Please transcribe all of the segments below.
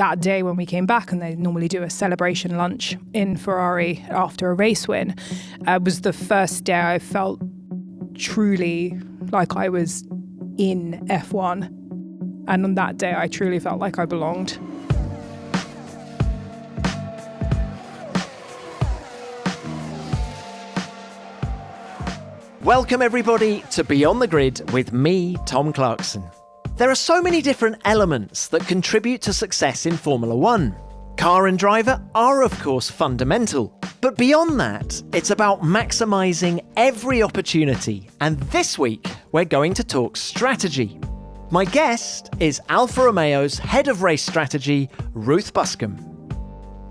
that day when we came back, and they normally do a celebration lunch in Ferrari after a race win, was the first day I felt truly like I was in F1. And on that day, I truly felt like I belonged. Welcome everybody to Beyond the Grid with me, Tom Clarkson. There are so many different elements that contribute to success in Formula One. Car and driver are of course fundamental, but beyond that, it's about maximising every opportunity, and this week we're going to talk strategy. My guest is Alfa Romeo's head of race strategy, Ruth Buscombe.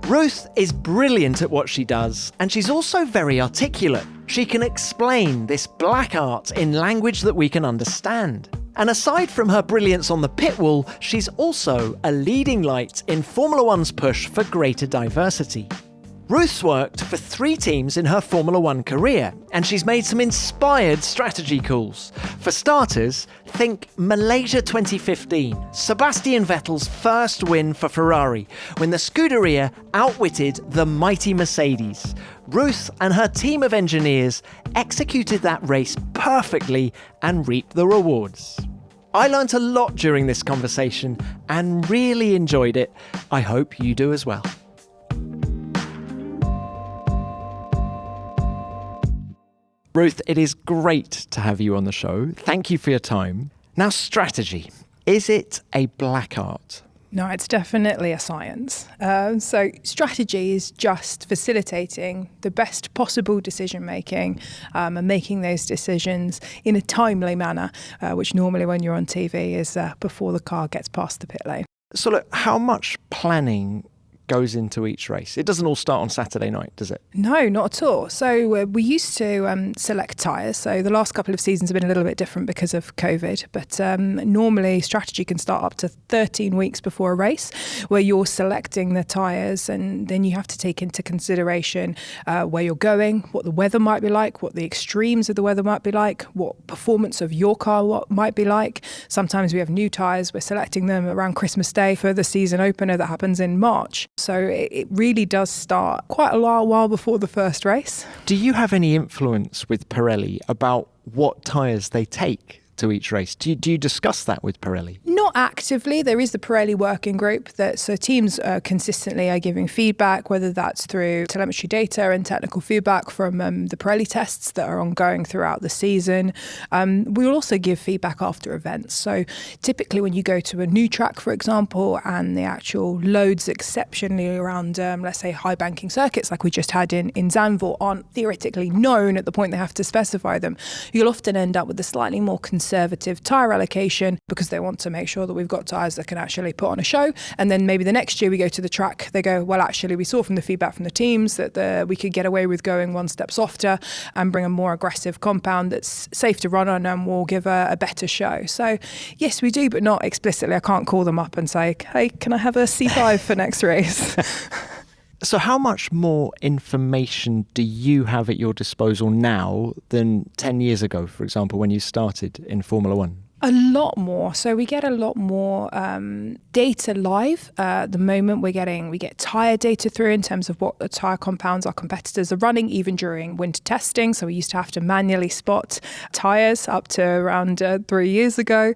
Ruth is brilliant at what she does, and she's also very articulate. She can explain this black art in language that we can understand. And aside from her brilliance on the pit wall, she's also a leading light in Formula One's push for greater diversity. Ruth's worked for 3 teams in her Formula One career, and she's made some inspired strategy calls. For starters, think Malaysia 2015, Sebastian Vettel's first win for Ferrari, when the Scuderia outwitted the mighty Mercedes. Ruth and her team of engineers executed that race perfectly and reaped the rewards. I learnt a lot during this conversation and really enjoyed it. I hope you do as well. Ruth, it is great to have you on the show. Thank you for your time. Now, strategy. Is it a black art? No, it's definitely a science. So strategy is just facilitating the best possible decision making and making those decisions in a timely manner, which normally when you're on TV is before the car gets past the pit lane. So look, how much planning goes into each race? It doesn't all start on Saturday night, does it? No, not at all. So we used to select tyres. So the last couple of seasons have been a little bit different because of COVID. But normally strategy can start up to 13 weeks before a race, where you're selecting the tyres, and then you have to take into consideration where you're going, what the weather might be like, what the extremes of the weather might be like, what performance of your car might be like. Sometimes we have new tyres. We're selecting them around Christmas Day for the season opener that happens in March. So it really does start quite a while before the first race. Do you have any influence with Pirelli about what tyres they take to each race? Do you discuss that with Pirelli? Not actively. There is the Pirelli working group so teams consistently are giving feedback, whether that's through telemetry data and technical feedback from the Pirelli tests that are ongoing throughout the season. We will also give feedback after events. So typically when you go to a new track, for example, and the actual loads exceptionally around, let's say, high banking circuits like we just had in Zandvoort aren't theoretically known at the point they have to specify them, you'll often end up with a slightly more conservative tyre allocation because they want to make sure that we've got tyres that can actually put on a show. And then maybe the next year we go to the track, they go, well, actually, we saw from the feedback from the teams that we could get away with going one step softer and bring a more aggressive compound that's safe to run on and will give a better show. So yes, we do, but not explicitly. I can't call them up and say, hey, can I have a C5 for next race? So how much more information do you have at your disposal now than 10 years ago, for example, when you started in Formula One? A lot more. So we get a lot more data live. At the moment, we get tyre data through in terms of what the tyre compounds our competitors are running, even during winter testing. So we used to have to manually spot tyres up to around 3 years ago.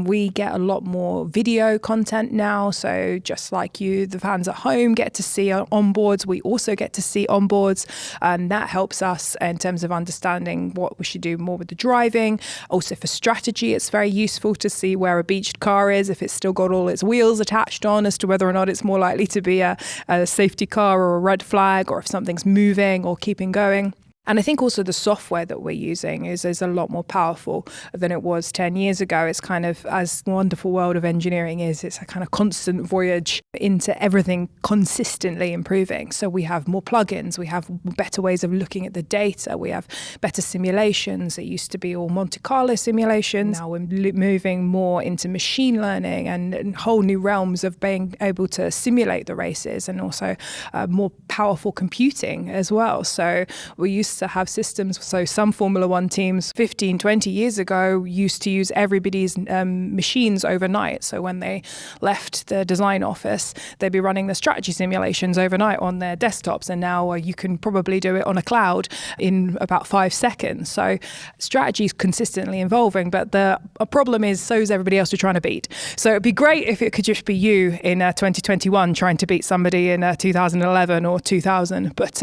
We get a lot more video content now. So just like you, the fans at home get to see onboards, we also get to see onboards. And that helps us in terms of understanding what we should do more with the driving. Also for strategy, it's very useful to see where a beached car is, if it's still got all its wheels attached on, as to whether or not it's more likely to be a safety car or a red flag, or if something's moving or keeping going. And I think also the software that we're using is a lot more powerful than it was 10 years ago. It's kind of, as the wonderful world of engineering is, it's a kind of constant voyage into everything consistently improving. So we have more plugins, we have better ways of looking at the data, we have better simulations. It used to be all Monte Carlo simulations. Now we're moving more into machine learning and whole new realms of being able to simulate the races, and also more powerful computing as well. So we used strategists to have systems. So some Formula One teams 15, 20 years ago used to use everybody's machines overnight. So when they left the design office, they'd be running the strategy simulations overnight on their desktops. And now you can probably do it on a cloud in about 5 seconds. So strategy is consistently evolving, but the problem is so is everybody else you're trying to beat. So it'd be great if it could just be you in 2021 trying to beat somebody in 2011 or 2000. But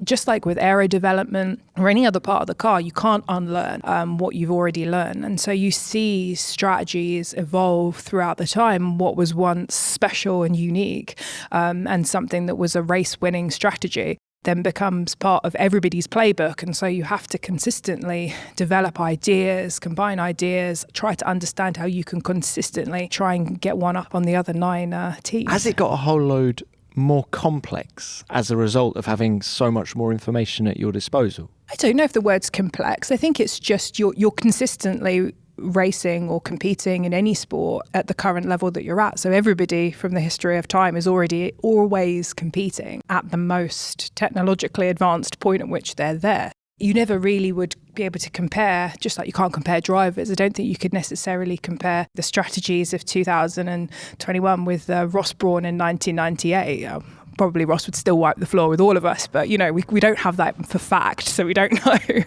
just like with aero development or any other part of the car, you can't unlearn what you've already learned. And so you see strategies evolve throughout the time. What was once special and unique and something that was a race-winning strategy then becomes part of everybody's playbook. And so you have to consistently develop ideas, combine ideas, try to understand how you can consistently try and get one up on the other 9 teams. Has it got a whole load more complex as a result of having so much more information at your disposal? I don't know if the word's complex. I think it's just you're consistently racing or competing in any sport at the current level that you're at. So everybody from the history of time is already always competing at the most technologically advanced point at which they're there. You never really would be able to compare, just like you can't compare drivers. I don't think you could necessarily compare the strategies of 2021 with Ross Brawn in 1998. Probably Ross would still wipe the floor with all of us, but we don't have that for fact, so we don't know.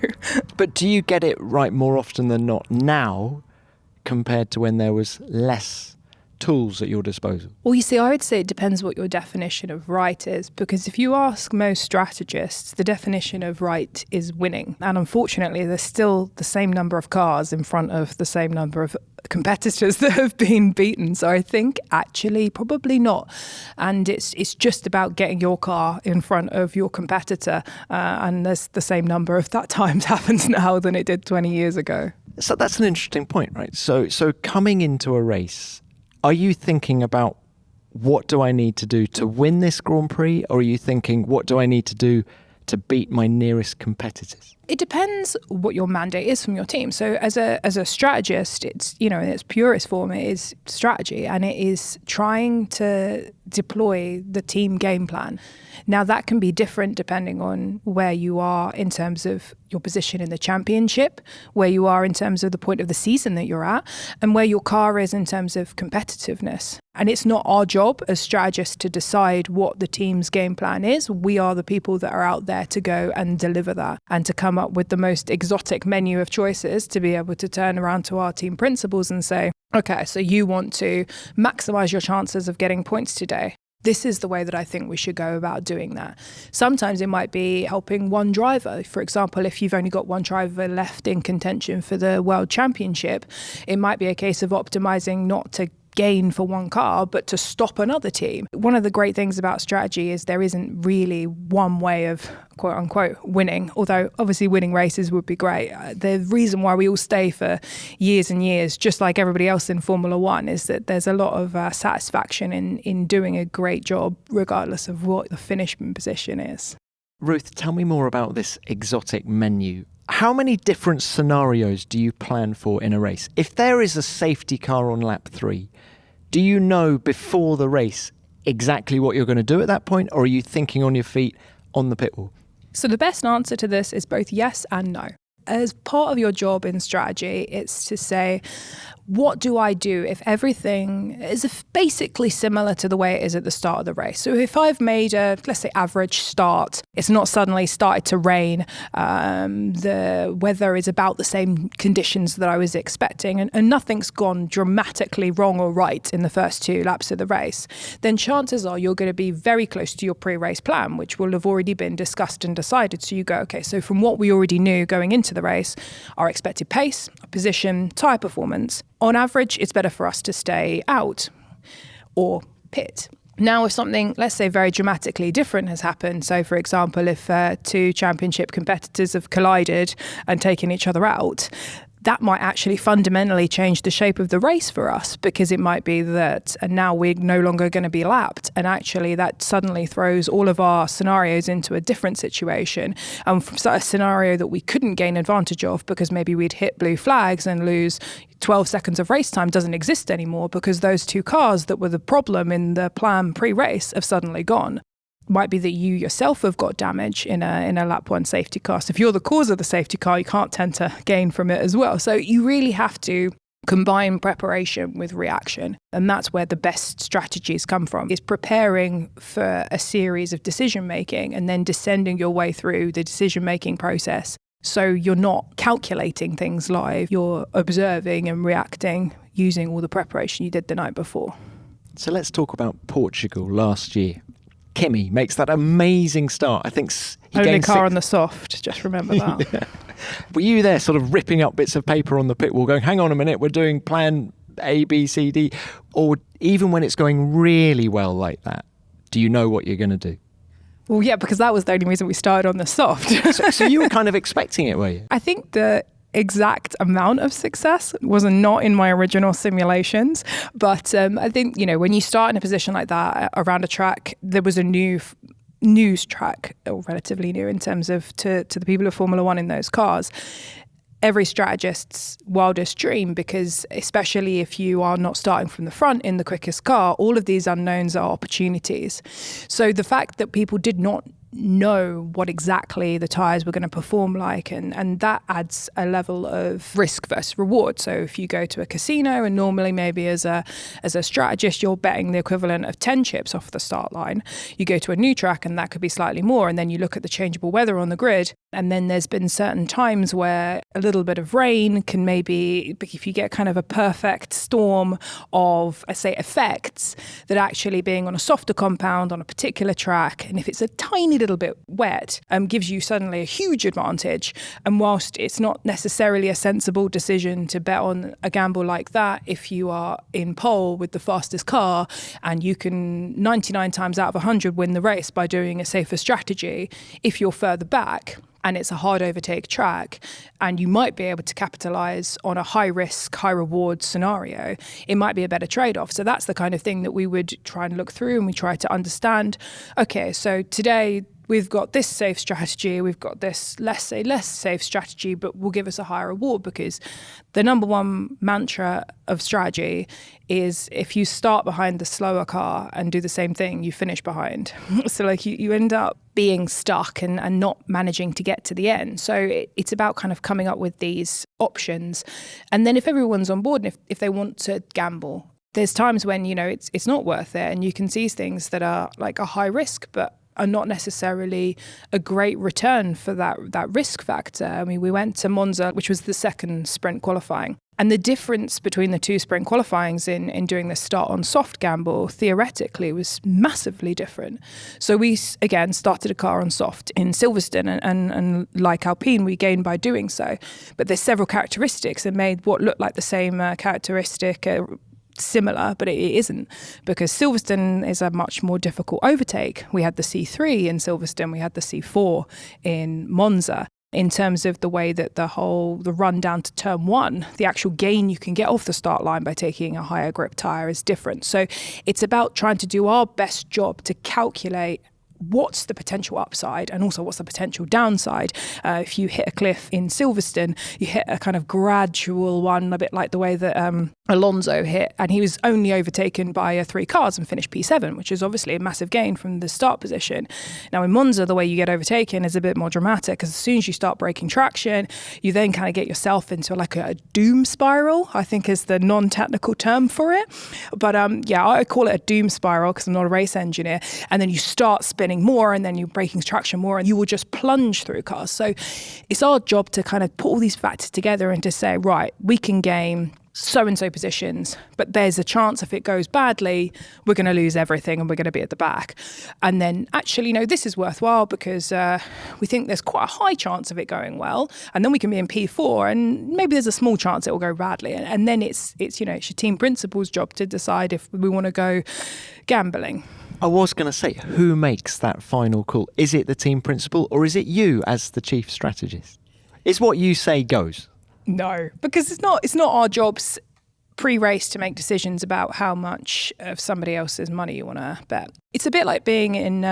But do you get it right more often than not now compared to when there was less tools at your disposal? Well, you see, I would say it depends what your definition of right is, because if you ask most strategists, the definition of right is winning. And unfortunately, there's still the same number of cars in front of the same number of competitors that have been beaten. So I think actually probably not. And it's just about getting your car in front of your competitor. And there's the same number of that times happens now than it did 20 years ago. So that's an interesting point, right? So coming into a race, are you thinking about what do I need to do to win this Grand Prix? Or are you thinking what do I need to do to beat my nearest competitors? It depends what your mandate is from your team. So as a strategist, it's, in its purest form, it is strategy and it is trying to deploy the team game plan. Now that can be different depending on where you are in terms of your position in the championship, where you are in terms of the point of the season that you're at, and where your car is in terms of competitiveness. And it's not our job as strategists to decide what the team's game plan is. We are the people that are out there to go and deliver that and to come up with the most exotic menu of choices to be able to turn around to our team principals and say, okay, so you want to maximize your chances of getting points today. This is the way that I think we should go about doing that. Sometimes it might be helping one driver. For example, if you've only got one driver left in contention for the World Championship, it might be a case of optimizing not to gain for one car, but to stop another team. One of the great things about strategy is there isn't really one way of quote unquote winning, although obviously winning races would be great. The reason why we all stay for years and years, just like everybody else in Formula One, is that there's a lot of satisfaction in doing a great job, regardless of what the finishing position is. Ruth, tell me more about this exotic menu. How many different scenarios do you plan for in a race? If there is a safety car on lap 3, do you know before the race exactly what you're going to do at that point, or are you thinking on your feet on the pit wall? So the best answer to this is both yes and no. As part of your job in strategy, it's to say, what do I do if everything is basically similar to the way it is at the start of the race? So if I've made a, let's say, average start, it's not suddenly started to rain, the weather is about the same conditions that I was expecting, and nothing's gone dramatically wrong or right in the first 2 laps of the race, then chances are you're going to be very close to your pre-race plan, which will have already been discussed and decided. So you go, okay, so from what we already knew going into the race, our expected pace, position, tyre performance, on average, it's better for us to stay out or pit. Now, if something, let's say, very dramatically different has happened, so for example, if 2 championship competitors have collided and taken each other out, that might actually fundamentally change the shape of the race for us, because it might be that and now we're no longer going to be lapped. And actually that suddenly throws all of our scenarios into a different situation. And from a scenario that we couldn't gain advantage of because maybe we'd hit blue flags and lose 12 seconds of race time doesn't exist anymore because those 2 cars that were the problem in the plan pre-race have suddenly gone. Might be that you yourself have got damage in a lap one safety car. So if you're the cause of the safety car, you can't tend to gain from it as well. So you really have to combine preparation with reaction. And that's where the best strategies come from, is preparing for a series of decision making and then descending your way through the decision making process. So you're not calculating things live, you're observing and reacting using all the preparation you did the night before. So let's talk about Portugal last year. Kimi makes that amazing start. I think he Only gained car on the soft, just remember that. Yeah. Were you there sort of ripping up bits of paper on the pit wall going, hang on a minute, we're doing plan A, B, C, D? Or even when it's going really well like that, do you know what you're going to do? Well, yeah, because that was the only reason we started on the soft. So you were kind of expecting it, were you? I think the exact amount of success was not in my original simulations. But I think, when you start in a position like that around a track, there was a new news track, or relatively new in terms of to the people of Formula One in those cars. Every strategist's wildest dream, because especially if you are not starting from the front in the quickest car, all of these unknowns are opportunities. So the fact that people did not know what exactly the tyres were going to perform like, and that adds a level of risk versus reward. So if you go to a casino, and normally maybe as a strategist you're betting the equivalent of 10 chips off the start line, you go to a new track and that could be slightly more, and then you look at the changeable weather on the grid, and then there's been certain times where a little bit of rain can maybe, if you get kind of a perfect storm of, I say, effects, that actually being on a softer compound on a particular track, and if it's a tiny little bit wet, gives you suddenly a huge advantage. And whilst it's not necessarily a sensible decision to bet on a gamble like that, if you are in pole with the fastest car and you can 99 times out of 100 win the race by doing a safer strategy, if you're further back and it's a hard overtake track and you might be able to capitalize on a high risk, high reward scenario, it might be a better trade-off. So that's the kind of thing that we would try and look through, and we try to understand, okay, so today we've got this safe strategy, we've got this less safe strategy, but will give us a higher reward, because the number one mantra of strategy is if you start behind the slower car and do the same thing, you finish behind. So like you end up being stuck and not managing to get to the end. So it's about kind of coming up with these options. And then if everyone's on board and if they want to gamble, there's times when, it's not worth it, and you can seize things that are like a high risk, but are not necessarily a great return for that risk factor. I mean, we went to Monza, which was the second sprint qualifying. And the difference between the two sprint qualifyings in doing the start on soft gamble, theoretically, was massively different. So we, again, started a car on soft in Silverstone, and like Alpine, we gained by doing so. But there's several characteristics that made what looked like the same characteristic similar, but it isn't, because Silverstone is a much more difficult overtake. We had the C3 in Silverstone, we had the C4 in Monza. In terms of the way that the run down to turn one, the actual gain you can get off the start line by taking a higher grip tyre is different. So it's about trying to do our best job to calculate what's the potential upside and also what's the potential downside. If you hit a cliff in Silverstone, you hit a kind of gradual one, a bit like the way that Alonso hit, and he was only overtaken by 3 cars and finished P7, which is obviously a massive gain from the start position. Now in Monza, the way you get overtaken is a bit more dramatic, because as soon as you start breaking traction, you then kind of get yourself into like a doom spiral, I think is the non-technical term for it. But I call it a doom spiral because I'm not a race engineer. And then you start spinning more, and then you're breaking traction more, and you will just plunge through cars. So it's our job to kind of put all these factors together and to say, right, we can gain so-and-so positions, but there's a chance if it goes badly, we're going to lose everything and we're going to be at the back. And then actually, this is worthwhile because we think there's quite a high chance of it going well, and then we can be in P4, and maybe there's a small chance it will go badly. And then it's your team principal's job to decide if we want to go gambling. I was going to say, who makes that final call? Is it the team principal, or is it you as the chief strategist? Is what you say goes? No, because it's not our jobs pre-race to make decisions about how much of somebody else's money you want to bet. It's a bit like being in,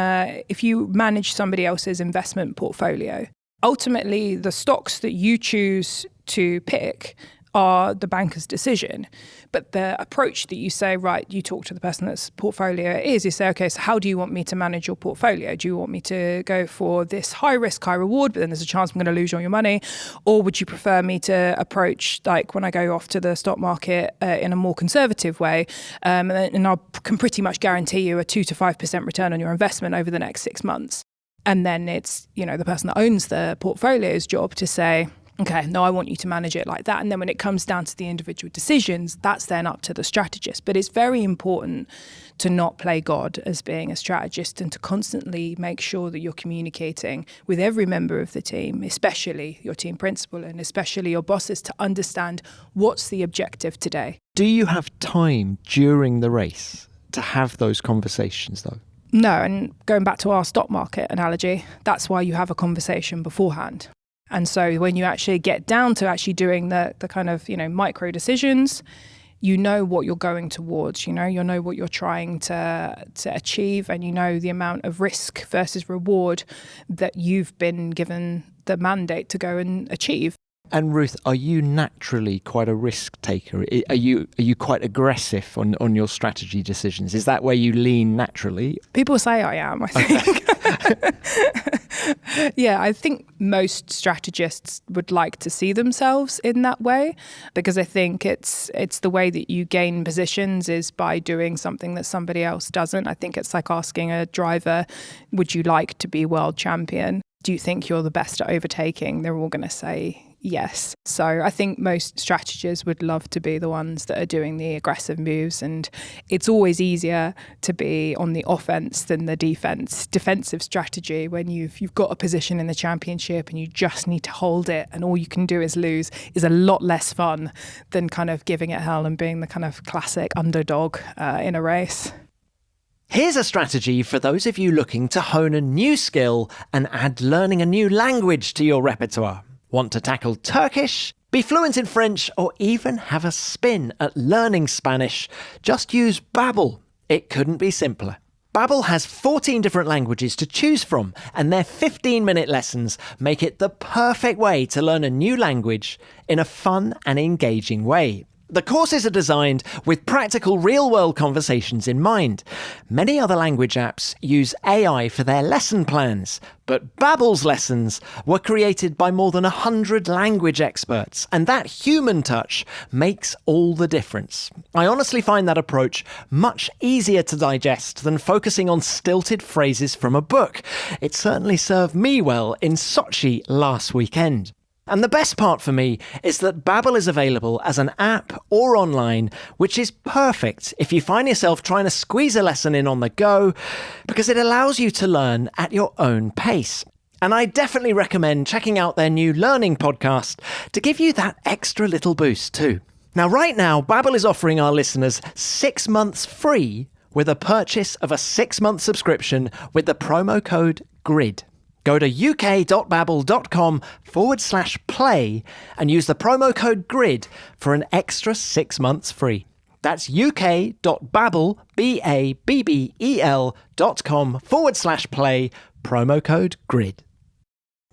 if you manage somebody else's investment portfolio. Ultimately, the stocks that you choose to pick are the banker's decision. But the approach that you say, right, you talk to the person that's portfolio it is, you say, okay, so how do you want me to manage your portfolio? Do you want me to go for this high risk, high reward, but then there's a chance I'm going to lose all your money? Or would you prefer me to approach, like when I go off to the stock market in a more conservative way, and I can pretty much guarantee you a 2 to 5% return on your investment over the next 6 months. And then it's, the person that owns the portfolio's job to say, okay, no, I want you to manage it like that. And then when it comes down to the individual decisions, that's then up to the strategist. But it's very important to not play God as being a strategist and to constantly make sure that you're communicating with every member of the team, especially your team principal and especially your bosses, to understand what's the objective today. Do you have time during the race to have those conversations though? No, and going back to our stock market analogy, that's why you have a conversation beforehand. And so when you actually get down to actually doing the kind of, micro decisions, you know what you're going towards, you know what you're trying to achieve, and you know the amount of risk versus reward that you've been given the mandate to go and achieve. And Ruth, are you naturally quite a risk taker? Are you quite aggressive on your strategy decisions? Is that where you lean naturally? People say I am, I think. Yeah, I think most strategists would like to see themselves in that way, because I think it's the way that you gain positions is by doing something that somebody else doesn't. I think it's like asking a driver, would you like to be world champion? Do you think you're the best at overtaking? They're all going to say yes. So I think most strategists would love to be the ones that are doing the aggressive moves, and it's always easier to be on the offense than the defensive strategy when you've got a position in the championship and you just need to hold it and all you can do is lose is a lot less fun than kind of giving it hell and being the kind of classic underdog in a race. Here's a strategy for those of you looking to hone a new skill and add learning a new language to your repertoire. Want to tackle Turkish, be fluent in French, or even have a spin at learning Spanish? Just use Babbel. It couldn't be simpler. Babbel has 14 different languages to choose from, and their 15-minute lessons make it the perfect way to learn a new language in a fun and engaging way. The courses are designed with practical real-world conversations in mind. Many other language apps use AI for their lesson plans, but Babbel's lessons were created by more than 100 language experts, and that human touch makes all the difference. I honestly find that approach much easier to digest than focusing on stilted phrases from a book. It certainly served me well in Sochi last weekend. And the best part for me is that Babbel is available as an app or online, which is perfect if you find yourself trying to squeeze a lesson in on the go, because it allows you to learn at your own pace. And I definitely recommend checking out their new learning podcast to give you that extra little boost too. Now, right now, Babbel is offering our listeners 6 months free with a purchase of a 6-month subscription with the promo code GRID. Go to uk.babbel.com/play and use the promo code GRID for an extra 6 months free. That's uk.babbel, babbel.com/play, promo code GRID.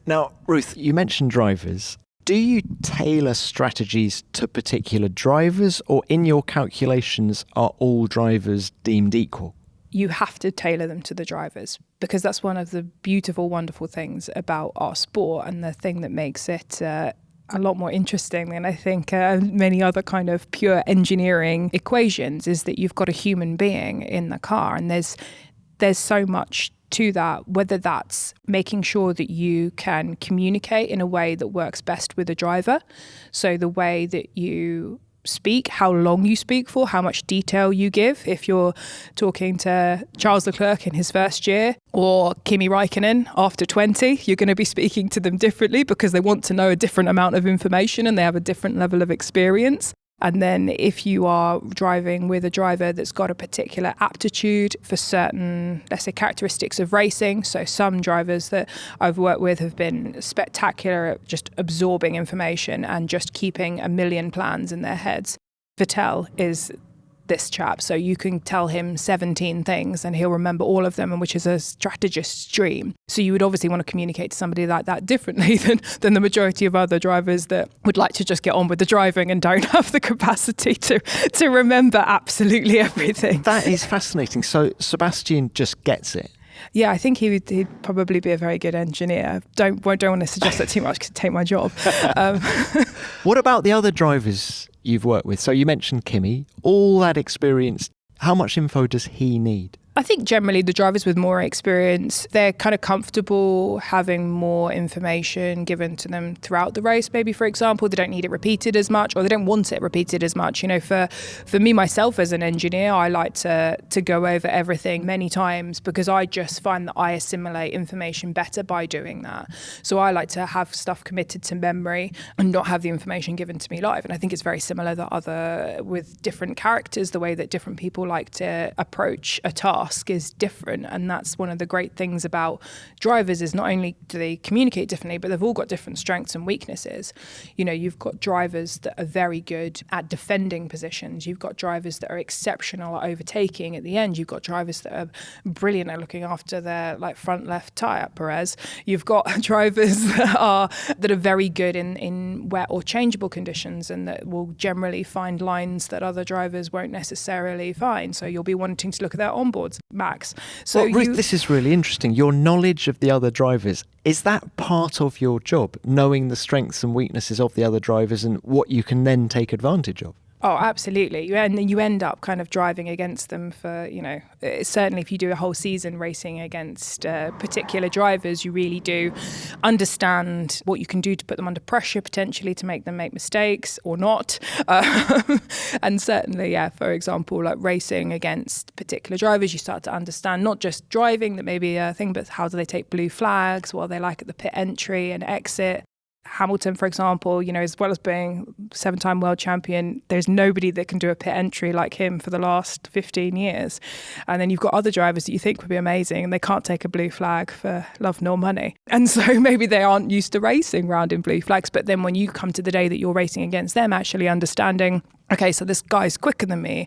Now, Ruth, you mentioned drivers. Do you tailor strategies to particular drivers, or in your calculations are all drivers deemed equal? You have to tailor them to the drivers, because that's one of the beautiful, wonderful things about our sport, and the thing that makes it a lot more interesting than I think many other kind of pure engineering equations is that you've got a human being in the car, and there's so much to that, whether that's making sure that you can communicate in a way that works best with the driver. So the way that you speak, how long you speak for, how much detail you give. If you're talking to Charles Leclerc in his first year or Kimi Raikkonen after 20, you're going to be speaking to them differently because they want to know a different amount of information and they have a different level of experience. And then if you are driving with a driver that's got a particular aptitude for certain, let's say, characteristics of racing. So some drivers that I've worked with have been spectacular at just absorbing information and just keeping a million plans in their heads. Vettel is this chap. So you can tell him 17 things and he'll remember all of them, and which is a strategist's dream. So you would obviously want to communicate to somebody like that differently than the majority of other drivers that would like to just get on with the driving and don't have the capacity to remember absolutely everything. That is fascinating. So Sebastian just gets it. Yeah, I think he'd probably be a very good engineer. Don't want to suggest that too much because it'd take my job. What about the other drivers you've worked with? So you mentioned Kimi, all that experience. How much info does he need? I think generally the drivers with more experience, they're kind of comfortable having more information given to them throughout the race. Maybe, for example, they don't need it repeated as much, or they don't want it repeated as much. You know, for me, myself as an engineer, I like to go over everything many times because I just find that I assimilate information better by doing that. So I like to have stuff committed to memory and not have the information given to me live. And I think it's very similar with different characters, the way that different people like to approach a task is different, and that's one of the great things about drivers is not only do they communicate differently, but they've all got different strengths and weaknesses. You know, you've got drivers that are very good at defending positions, you've got drivers that are exceptional at overtaking at the end, you've got drivers that are brilliant at looking after their front left tyre, Perez, you've got drivers that are very good in wet or changeable conditions and that will generally find lines that other drivers won't necessarily find, so you'll be wanting to look at their onboards, Max. So well, Ruth, this is really interesting. Your knowledge of the other drivers, is that part of your job, knowing the strengths and weaknesses of the other drivers and what you can then take advantage of? Oh, absolutely. And you end up kind of driving against them for, certainly if you do a whole season racing against particular drivers, you really do understand what you can do to put them under pressure, potentially to make them make mistakes or not. And certainly, yeah, for example, like racing against particular drivers, you start to understand not just driving, that may be a thing, but how do they take blue flags, what are they like at the pit entry and exit. Hamilton, for example, as well as being 7-time world champion, there's nobody that can do a pit entry like him for the last 15 years. And then you've got other drivers that you think would be amazing and they can't take a blue flag for love nor money. And so maybe they aren't used to racing round in blue flags. But then when you come to the day that you're racing against them, actually understanding, okay, so this guy's quicker than me,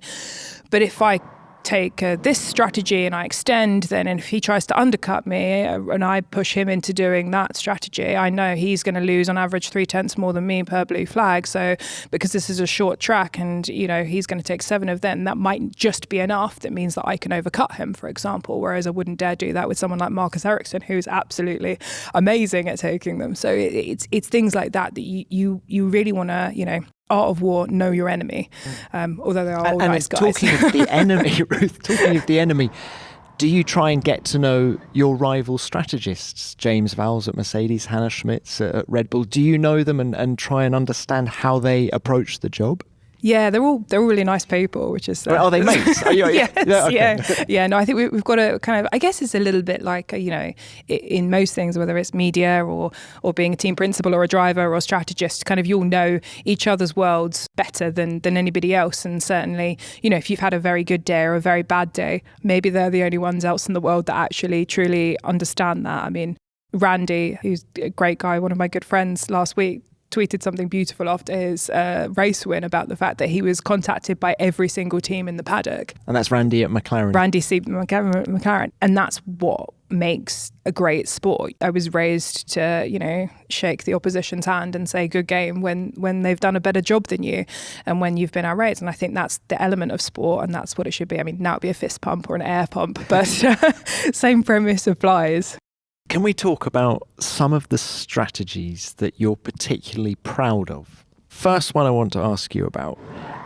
but if I take this strategy and I extend, then if he tries to undercut me and I push him into doing that strategy, I know he's going to lose on average 0.3 more than me per blue flag. So because this is a short track and he's going to take 7 of them, that might just be enough. That means that I can overcut him, for example, whereas I wouldn't dare do that with someone like Marcus Ericsson, who's absolutely amazing at taking them. So it's things like that you really want to art of war, know your enemy, although they are all nice guys. Talking of the enemy, Ruth, talking of the enemy, do you try and get to know your rival strategists? James Vowles at Mercedes, Hannah Schmitz at Red Bull. Do you know them and try and understand how they approach the job? Yeah, they're all really nice people, which is... Are they mates? Yes, yeah, okay. yeah. No, I think we've got to kind of... I guess it's a little bit like, in most things, whether it's media or being a team principal or a driver or a strategist, kind of you'll know each other's worlds better than anybody else. And certainly, if you've had a very good day or a very bad day, maybe they're the only ones else in the world that actually truly understand that. I mean, Randy, who's a great guy, one of my good friends last week, tweeted something beautiful after his race win about the fact that he was contacted by every single team in the paddock. And that's Randy at McLaren. Randy C. McLaren. And that's what makes a great sport. I was raised to, shake the opposition's hand and say good game when they've done a better job than you and when you've been outraised. And I think that's the element of sport and that's what it should be. I mean, now it'd be a fist pump or an air pump, but same premise applies. Can we talk about some of the strategies that you're particularly proud of? First one I want to ask you about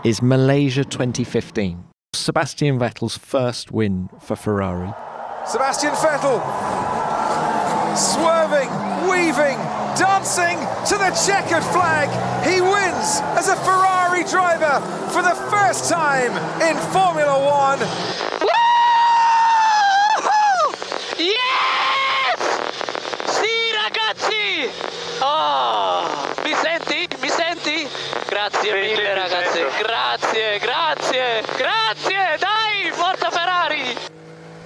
is Malaysia 2015. Sebastian Vettel's first win for Ferrari. Sebastian Vettel, swerving, weaving, dancing to the checkered flag. He wins as a Ferrari driver for the first time in Formula One. Oh, mi senti? Grazie mille ragazzi, grazie, dai, forza Ferrari!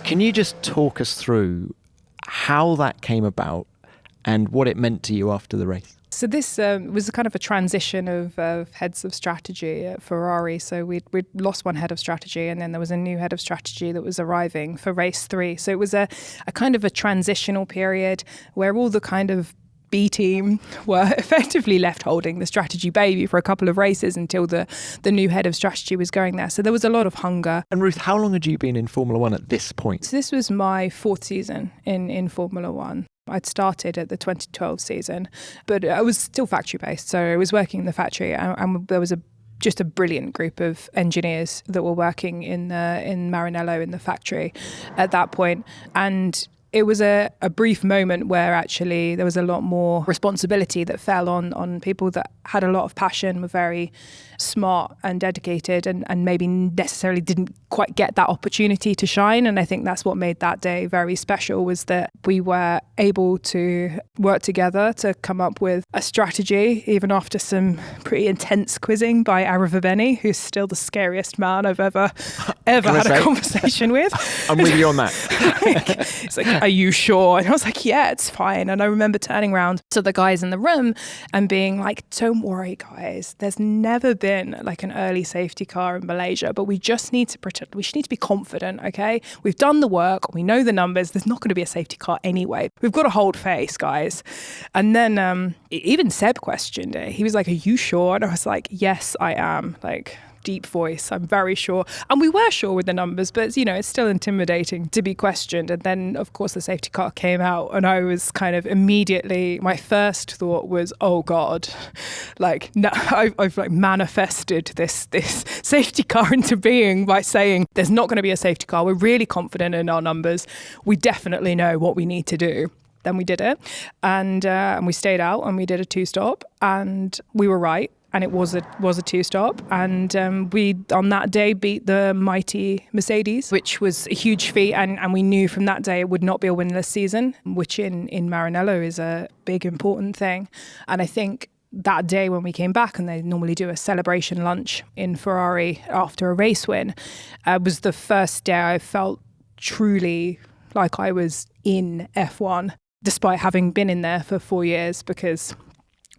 Can you just talk us through how that came about and what it meant to you after the race? So this was kind of a transition of heads of strategy at Ferrari. So we'd lost one head of strategy, and then there was a new head of strategy that was arriving for race 3. So it was a kind of a transitional period where all the kind of B team were effectively left holding the strategy baby for a couple of races until the new head of strategy was going there. So there was a lot of hunger. And Ruth, how long had you been in Formula One at this point? So this was my 4th season in Formula One. I'd started at the 2012 season, but I was still factory-based. So I was working in the factory, and there was just a brilliant group of engineers that were working in Maranello in the factory at that point. And it was a brief moment where actually there was a lot more responsibility that fell on people that had a lot of passion, were very smart and dedicated, and maybe necessarily didn't quite get that opportunity to shine. And I think that's what made that day very special, was that we were able to work together to come up with a strategy, even after some pretty intense quizzing by Aravabeni, who's still the scariest man I've ever had a conversation with. I'm with you on that. It's like, are you sure? And I was like, yeah, it's fine. And I remember turning around to the guys in the room and being like, don't worry, guys, there's never been like an early safety car in Malaysia, but we just need to pretend, we just need to be confident, okay? We've done the work, we know the numbers, there's not going to be a safety car anyway. We've got to hold face, guys. And then even Seb questioned it. He was like, are you sure? And I was like, yes, I am. Like, deep voice, I'm very sure. And we were sure with the numbers, but it's still intimidating to be questioned. And then of course the safety car came out, and I was kind of immediately, my first thought was, oh God, like no, I've like manifested this safety car into being by saying there's not going to be a safety car. We're really confident in our numbers. We definitely know what we need to do. Then we did it, and we stayed out, and we did a 2-stop, and we were right. And it was a 2-stop, and we on that day beat the mighty Mercedes, which was a huge feat, and we knew from that day it would not be a winless season, which in Maranello is a big important thing. And I think that day when we came back, and they normally do a celebration lunch in Ferrari after a race win, was the first day I felt truly like I was in F1, despite having been in there for 4 years, because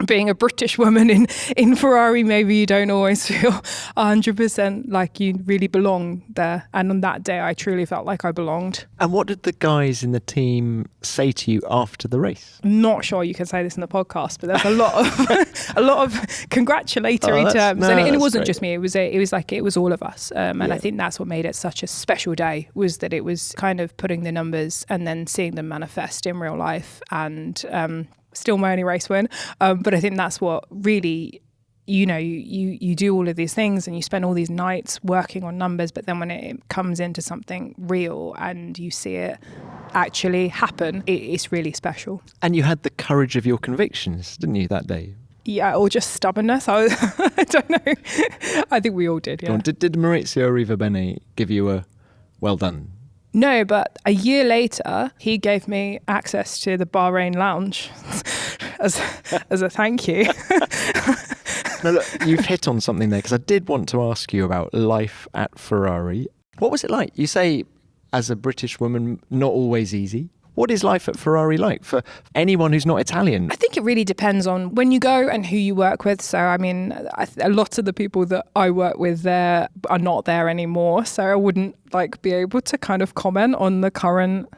being a British woman in Ferrari, maybe you don't always feel 100% like you really belong there. And on that day, I truly felt like I belonged. And what did the guys in the team say to you after the race? I'm not sure you can say this in the podcast, but there's a lot of congratulatory terms. And it wasn't great. Just me. It was all of us. And I think that's what made it such a special day, was that it was kind of putting the numbers and then seeing them manifest in real life. And still my only race win. But I think that's what really, you do all of these things and you spend all these nights working on numbers, but then when it comes into something real and you see it actually happen, it's really special. And you had the courage of your convictions, didn't you, that day? Yeah, or just stubbornness. I don't know. I think we all did, yeah. Did Maurizio Arrivabene give you a well done? No, but a year later, he gave me access to the Bahrain lounge as a thank you. Now, look, you've hit on something there, because I did want to ask you about life at Ferrari. What was it like? You say, as a British woman, not always easy. What is life at Ferrari like for anyone who's not Italian? I think it really depends on when you go and who you work with. So, I mean, a lot of the people that I work with there are not there anymore. So I wouldn't be able to kind of comment on the current,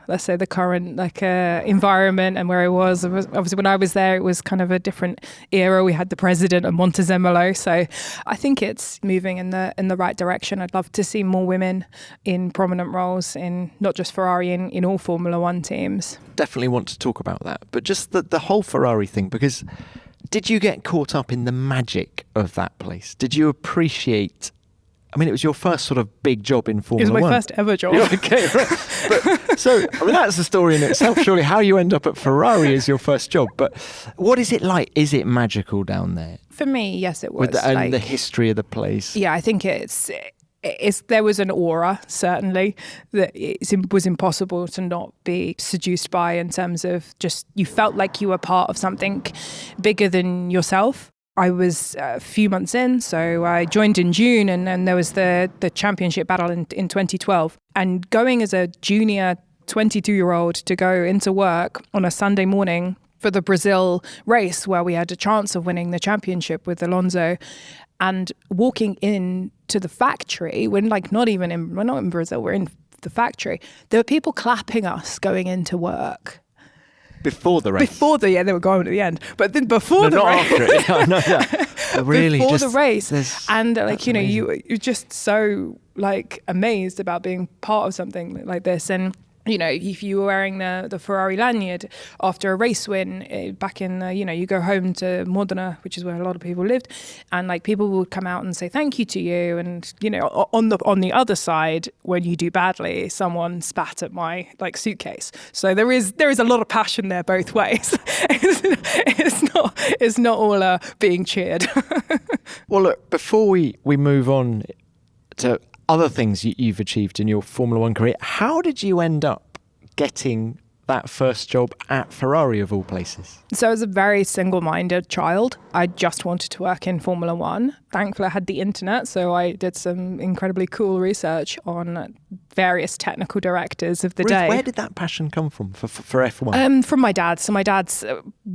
environment and where I was. Obviously, when I was there, it was kind of a different era. We had the president of Montezemolo. So I think it's moving in the right direction. I'd love to see more women in prominent roles in not just Ferrari, in all Formula One teams. Definitely want to talk about that. But just the whole Ferrari thing, because did you get caught up in the magic of that place? Did you appreciate... I mean, it was your first sort of big job in Formula One. It was my first ever job. Yeah, okay, right. But, so, I mean, that's the story in itself. Surely how you end up at Ferrari is your first job. But what is it like? Is it magical down there? For me, yes, it was. And the history of the place. Yeah, I think there was an aura, certainly, that it was impossible to not be seduced by, in terms of just, you felt like you were part of something bigger than yourself. I was a few months in, so I joined in June, and then there was the championship battle in 2012. And going as a junior 22-year-old to go into work on a Sunday morning for the Brazil race where we had a chance of winning the championship with Alonso. And walking into the factory, we're not in Brazil, we're in the factory. There were people clapping us going into work. Before the race? They were going at the end. But then before the race. After it. I know that. Really, before the race. And amazing. you're just so amazed about being part of something like this. And if you were wearing the Ferrari lanyard after a race win back in you go home to Modena, which is where a lot of people lived, and people would come out and say thank you to you. And on the other side, when you do badly, someone spat at my suitcase. So there is a lot of passion there both ways. it's not all being cheered. Well, look, before we move on to other things you've achieved in your Formula One career, how did you end up getting that first job at Ferrari of all places? So I was a very single-minded child. I just wanted to work in Formula One. Thankfully, I had the internet, so I did some incredibly cool research on various technical directors of the Ruth, day. where did that passion come from for F1? From my dad. So my dad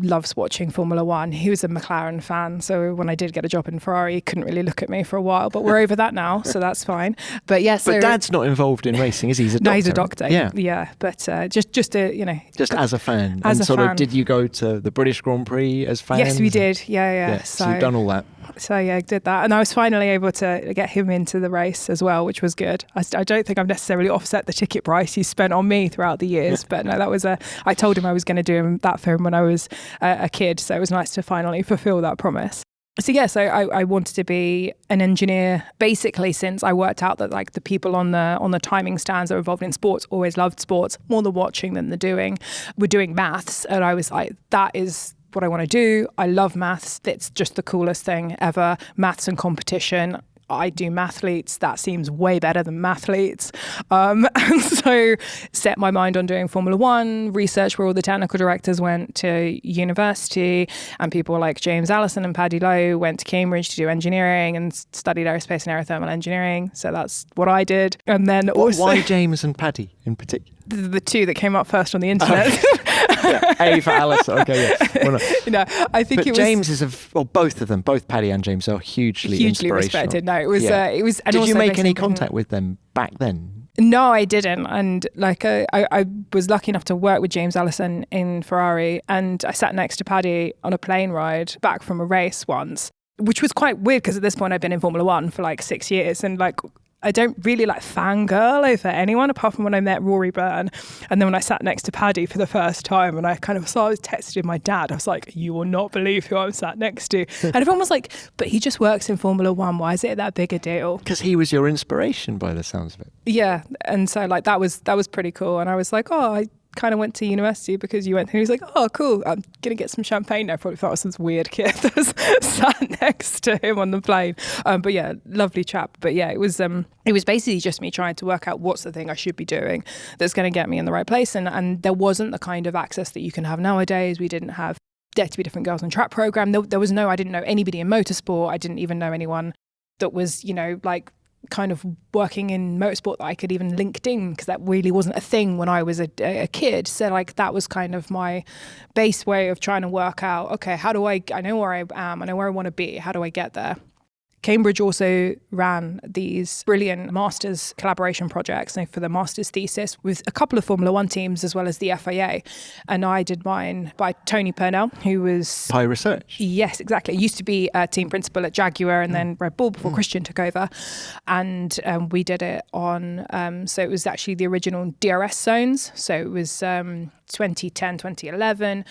loves watching Formula One. He was a McLaren fan, so when I did get a job in Ferrari, he couldn't really look at me for a while, but we're over that now, so that's fine. But yeah, so... But Dad's not involved in racing, is he? He's a doctor. No, he's a doctor. Yeah. But just as a fan. As and a sort fan. of, did you go to the British Grand Prix as fans? Yes, we did. Yeah. So you've done all that. So yeah, I did that, and I was finally able to get him into the race as well, which was good. I don't think I've necessarily offset the ticket price he spent on me throughout the years, but no, that was I told him I was going to do that for him when I was a kid, so it was nice to finally fulfill that promise. So yeah, so I wanted to be an engineer basically since I worked out that the people on the timing stands that were involved in sports always loved sports more the watching than the doing. We're doing maths, and I was like, that is what I want to do. I love maths. It's just the coolest thing ever. Maths and competition. I do mathletes. That seems way better than mathletes. And so set my mind on doing Formula One, research where all the technical directors went to university, and people like James Allison and Paddy Lowe went to Cambridge to do engineering and studied aerospace and aerothermal engineering. So that's what I did. And then also... Why James and Paddy in particular? The two that came up first on the internet. Yeah, A for Alice. Okay, yeah. Well, no, I think but it was... James is both of them, both Paddy and James are hugely inspirational. Respected. No, it was. It was. And did also you make any contact with them back then? No, I didn't. And I was lucky enough to work with James Allison in Ferrari, and I sat next to Paddy on a plane ride back from a race once, which was quite weird because at this point I'd been in Formula One for 6 years, and I don't really fangirl over anyone apart from when I met Rory Byrne. And then when I sat next to Paddy for the first time, and I was texting my dad, I was like, you will not believe who I'm sat next to. And everyone was like, but he just works in Formula One. Why is it that big a deal? Because he was your inspiration by the sounds of it. Yeah. And so that was pretty cool. And I was like, oh, I kind of went to university because you went. And he was like, oh, cool, I'm going to get some champagne now. Probably thought I was this weird kid that was sat next to him on the plane. But yeah, lovely chap. But yeah, it was basically just me trying to work out what's the thing I should be doing that's going to get me in the right place. And there wasn't the kind of access that you can have nowadays. We didn't have Dare to Be Different Girls on Track program. There was I didn't know anybody in motorsport. I didn't even know anyone that was, kind of working in motorsport that I could even LinkedIn, because that really wasn't a thing when I was a kid. So that was kind of my base way of trying to work out, okay, how do I know where I am, I know where I want to be, how do I get there? Cambridge also ran these brilliant master's collaboration projects for the master's thesis with a couple of Formula One teams as well as the FIA. And I did mine by Tony Purnell, who was... Pi Research. Yes, exactly. He used to be a team principal at Jaguar and then Red Bull before Christian took over. And we did it on... so it was actually the original DRS zones. So it was... 2010, 2011,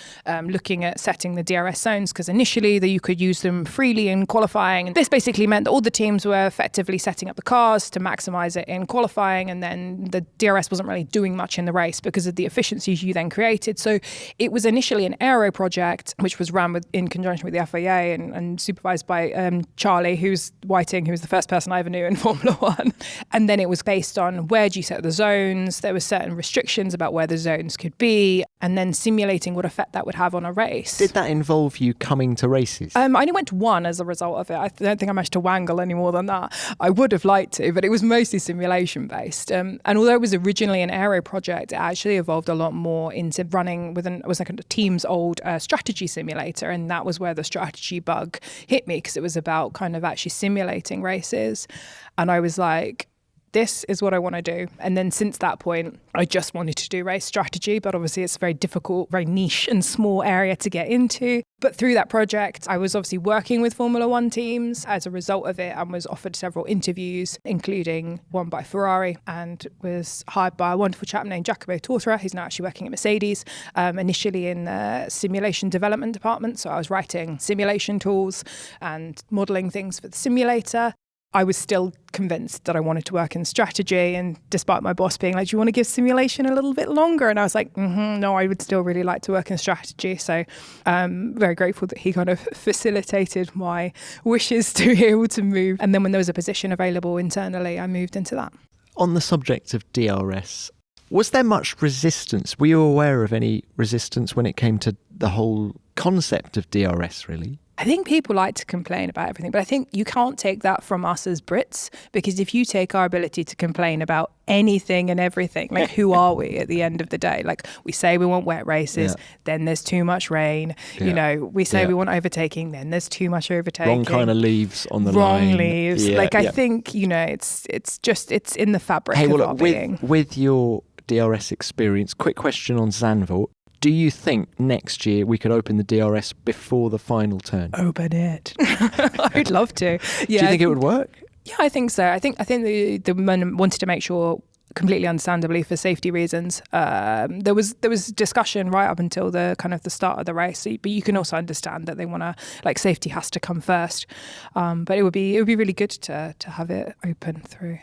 looking at setting the DRS zones, because initially you could use them freely in qualifying. And this basically meant that all the teams were effectively setting up the cars to maximise it in qualifying, and then the DRS wasn't really doing much in the race because of the efficiencies you then created. So it was initially an aero project, which was run in conjunction with the FIA and supervised by Charlie Whiting, who was the first person I ever knew in Formula One. And then it was based on where do you set the zones. There were certain restrictions about where the zones could be. strategy and then simulating what effect that would have on a race. Did that involve you coming to races? I only went to one as a result of it. I don't think I managed to wangle any more than that. I would have liked to, but it was mostly simulation based. And although it was originally an aero project, it actually evolved a lot more into running with it was like a team's old strategy simulator. And that was where the strategy bug hit me, because it was about kind of actually simulating races. And I was like, this is what I want to do. And then since that point, I just wanted to do race strategy, but obviously it's a very difficult, very niche and small area to get into. But through that project, I was obviously working with Formula One teams as a result of it, and was offered several interviews, including one by Ferrari, and was hired by a wonderful chap named Giacomo Tortora, who's now actually working at Mercedes, initially in the simulation development department. So I was writing simulation tools and modelling things for the simulator. I was still convinced that I wanted to work in strategy, and despite my boss being like, do you want to give simulation a little bit longer? And I was like, no, I would still really like to work in strategy. So I'm very grateful that he kind of facilitated my wishes to be able to move. And then when there was a position available internally, I moved into that. On the subject of DRS, was there much resistance? Were you aware of any resistance when it came to the whole concept of DRS, really? I think people like to complain about everything, but I think you can't take that from us as Brits, because if you take our ability to complain about anything and everything, like who are we at the end of the day? Like we say we want wet races, then there's too much rain. You know, we say we want overtaking, then there's too much overtaking. Wrong kind of leaves on the Wrong line. leaves. I think, you know, it's in the fabric of our being. With your DRS experience, quick question on Zandvoort. Do you think next year we could open the DRS before the final turn? Open it. I'd love to. Yeah, do you think it would work? Yeah, I think so. I think the men wanted to make sure, completely understandably for safety reasons. There was discussion right up until the kind of the start of the race, but you can also understand that they want to, like, safety has to come first. But it would be really good to have it open through.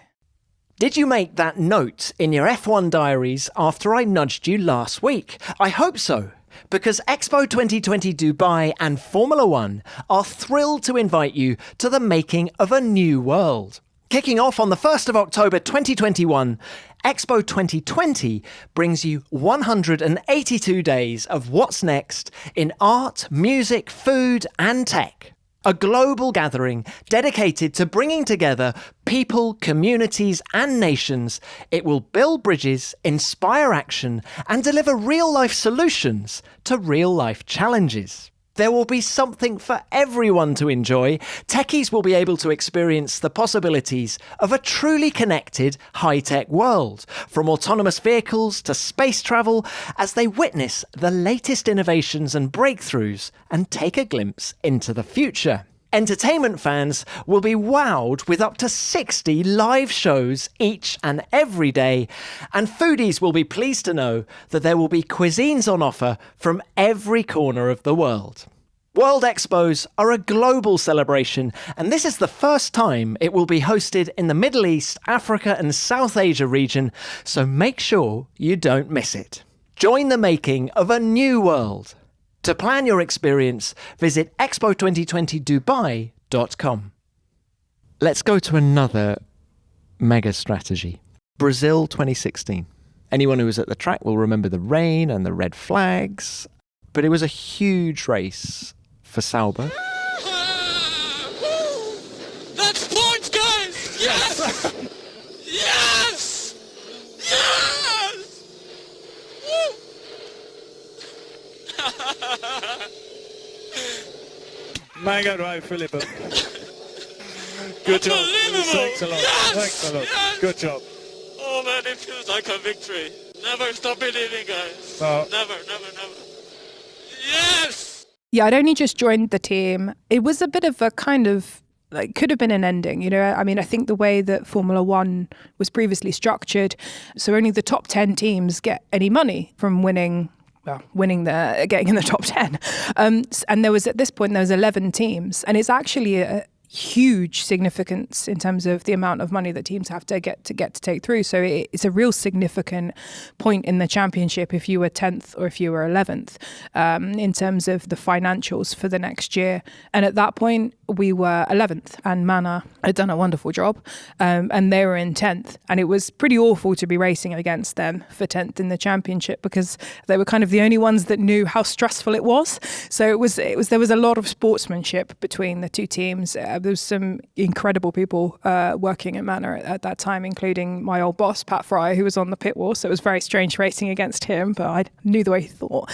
Did you make that note in your F1 diaries after I nudged you last week? I hope so, because Expo 2020 Dubai and Formula One are thrilled to invite you to the making of a new world. Kicking off on the 1st of October 2021, Expo 2020 brings you 182 days of what's next in art, music, food and tech. A global gathering dedicated to bringing together people, communities and nations. It will build bridges, inspire action and deliver real-life solutions to real-life challenges. There will be something for everyone to enjoy. Techies will be able to experience the possibilities of a truly connected, high-tech world, from autonomous vehicles to space travel, as they witness the latest innovations and breakthroughs and take a glimpse into the future. Entertainment fans will be wowed with up to 60 live shows each and every day, and foodies will be pleased to know that there will be cuisines on offer from every corner of the world. World Expos are a global celebration, and this is the first time it will be hosted in the Middle East, Africa and South Asia region, so make sure you don't miss it. Join the making of a new world. To plan your experience, visit expo2020dubai.com. Let's go to another mega strategy. Brazil 2016. Anyone who was at the track will remember the rain and the red flags, but it was a huge race for Sauber. That's points, guys! Yes! Yes! Yes! Woo! Mega drive, Philip. Good job. Thanks a lot. Yes! Thanks a lot. Yes! Good job. Oh man, it feels like a victory. Never stop believing, guys. No. Never. Yes! Yeah, I'd only just joined the team. It was a bit of a kind of, like, could have been an ending, you know. I mean, I think the way that Formula One was previously structured, so only the top 10 teams get any money from getting in the top 10. And at this point, there was 11 teams. And it's actually huge significance in terms of the amount of money that teams have to get to take through. So it's a real significant point in the championship if you were 10th or if you were 11th in terms of the financials for the next year. And at that point, we were 11th and Mana had done a wonderful job and they were in 10th. And it was pretty awful to be racing against them for 10th in the championship because they were kind of the only ones that knew how stressful it was. So there was a lot of sportsmanship between the two teams. There was some incredible people working at Mana at that time, including my old boss, Pat Fry, who was on the pit wall. So it was very strange racing against him, but I knew the way he thought.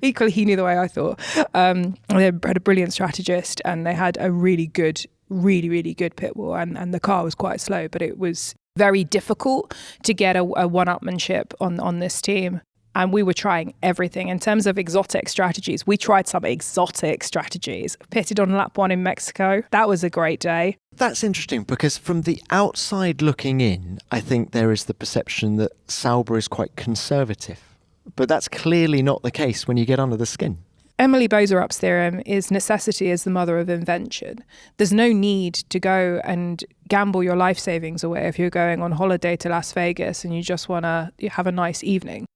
Equally, he knew the way I thought. They had a brilliant strategist and they had a really good pit wall and the car was quite slow, but it was very difficult to get a one-upmanship on this team. And we were trying everything. In terms of exotic strategies, we tried some exotic strategies. Pitted on lap 1 in Mexico. That was a great day. That's interesting because from the outside looking in, I think there is the perception that Sauber is quite conservative. But that's clearly not the case when you get under the skin. Emily Boserup's theorem is necessity is the mother of invention. There's no need to go and gamble your life savings away if you're going on holiday to Las Vegas and you just want to have a nice evening.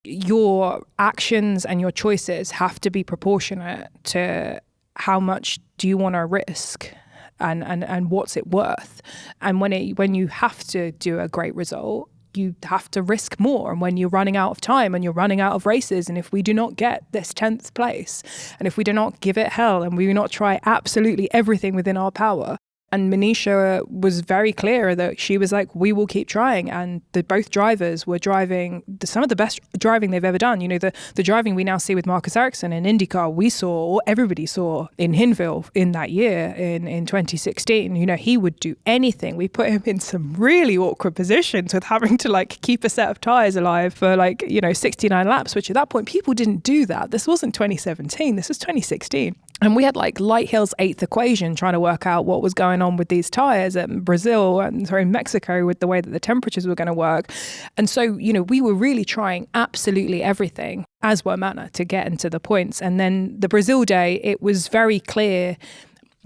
Your actions and your choices have to be proportionate to how much do you want to risk and what's it worth. And when you have to do a great result, you have to risk more. And when you're running out of time and you're running out of races, and if we do not get this 10th place, and if we do not give it hell, and we do not try absolutely everything within our power. And Manisha was very clear that she was like, we will keep trying. And both drivers were driving some of the best driving they've ever done. You know, the driving we now see with Marcus Ericsson in IndyCar, we saw, or everybody saw in Hinville in that year, in 2016. You know, he would do anything. We put him in some really awkward positions with having to like keep a set of tyres alive for 69 laps, which at that point, people didn't do that. This wasn't 2017, this was 2016. And we had like Lighthill's 8th equation trying to work out what was going on with these tyres at in Mexico with the way that the temperatures were going to work. And so, you know, we were really trying absolutely everything, as were Mana, to get into the points. And then the Brazil day, it was very clear.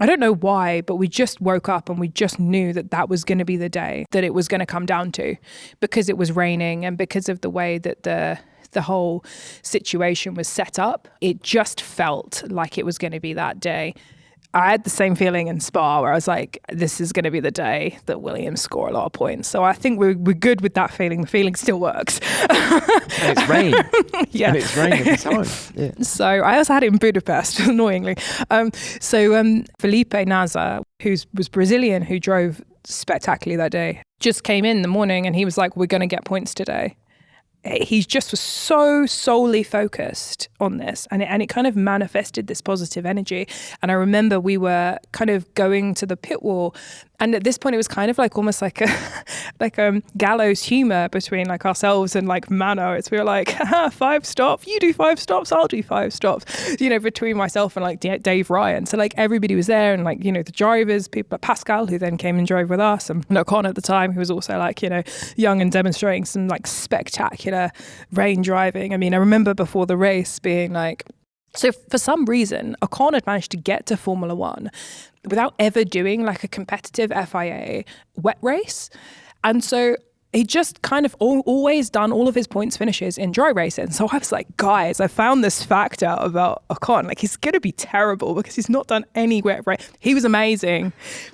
I don't know why, but we just woke up and we just knew that was going to be the day that it was going to come down to, because it was raining and because of the way that the whole situation was set up. It just felt like it was going to be that day. I had the same feeling in Spa where I was like, this is going to be the day that Williams score a lot of points. So I think we're good with that feeling. The feeling still works. And it's rain. Yeah. And it's rain at the time. Yeah. So I also had it in Budapest, annoyingly. Felipe Nasr, who was Brazilian, who drove spectacularly that day, just came in the morning and he was like, we're going to get points today. He just was so solely focused on this, and it kind of manifested this positive energy. And I remember we were kind of going to the pit wall, and at this point it was kind of like almost like a gallows humor between like ourselves and like Mano. We were like, 5 stops, you do 5 stops, I'll do 5 stops, you know, between myself and like Dave Ryan. So like everybody was there, and like, you know, the drivers, people like Pascal, who then came and drove with us, and Ocon at the time, who was also like, you know, young and demonstrating some like spectacular rain driving. I mean, I remember before the race being like, so for some reason, Ocon had managed to get to Formula One without ever doing like a competitive FIA wet race. And so he just kind of always done all of his points finishes in dry racing. So I was like, guys, I found this fact out about Ocon. Like, he's going to be terrible because he's not done any wet race. He was amazing.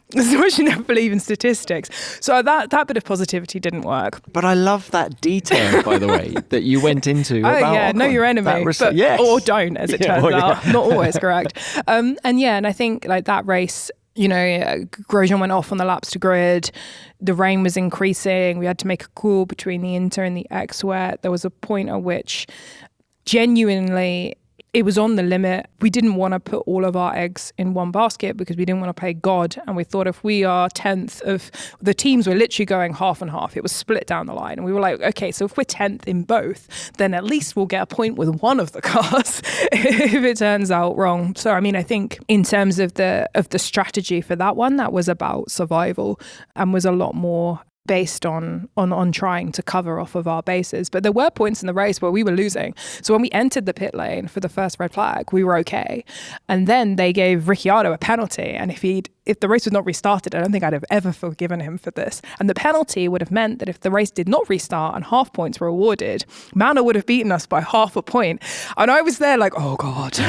So much you never believe in statistics. So that bit of positivity didn't work. But I love that detail, by the way, that you went into about yeah, Ocon. know your enemy, yes. Or don't, as it turns out. Not always correct. And I think like that race, you know, Grosjean went off on the laps to grid. The rain was increasing. We had to make a call between the Inter and the X-Wet. There was a point at which genuinely it was on the limit. We didn't want to put all of our eggs in one basket because we didn't want to play God. And we thought if we are 10th of the teams were literally going half and half. It was split down the line. And we were like, okay, so if we're 10th in both, then at least we'll get a point with one of the cars if it turns out wrong. So, I mean, I think in terms of the strategy for that one, that was about survival and was a lot more based on trying to cover off of our bases. But there were points in the race where we were losing. So when we entered the pit lane for the first red flag, we were okay. And then they gave Ricciardo a penalty. And if the race was not restarted, I don't think I'd have ever forgiven him for this. And the penalty would have meant that if the race did not restart and half points were awarded, Manor would have beaten us by half a point. And I was there like, oh God.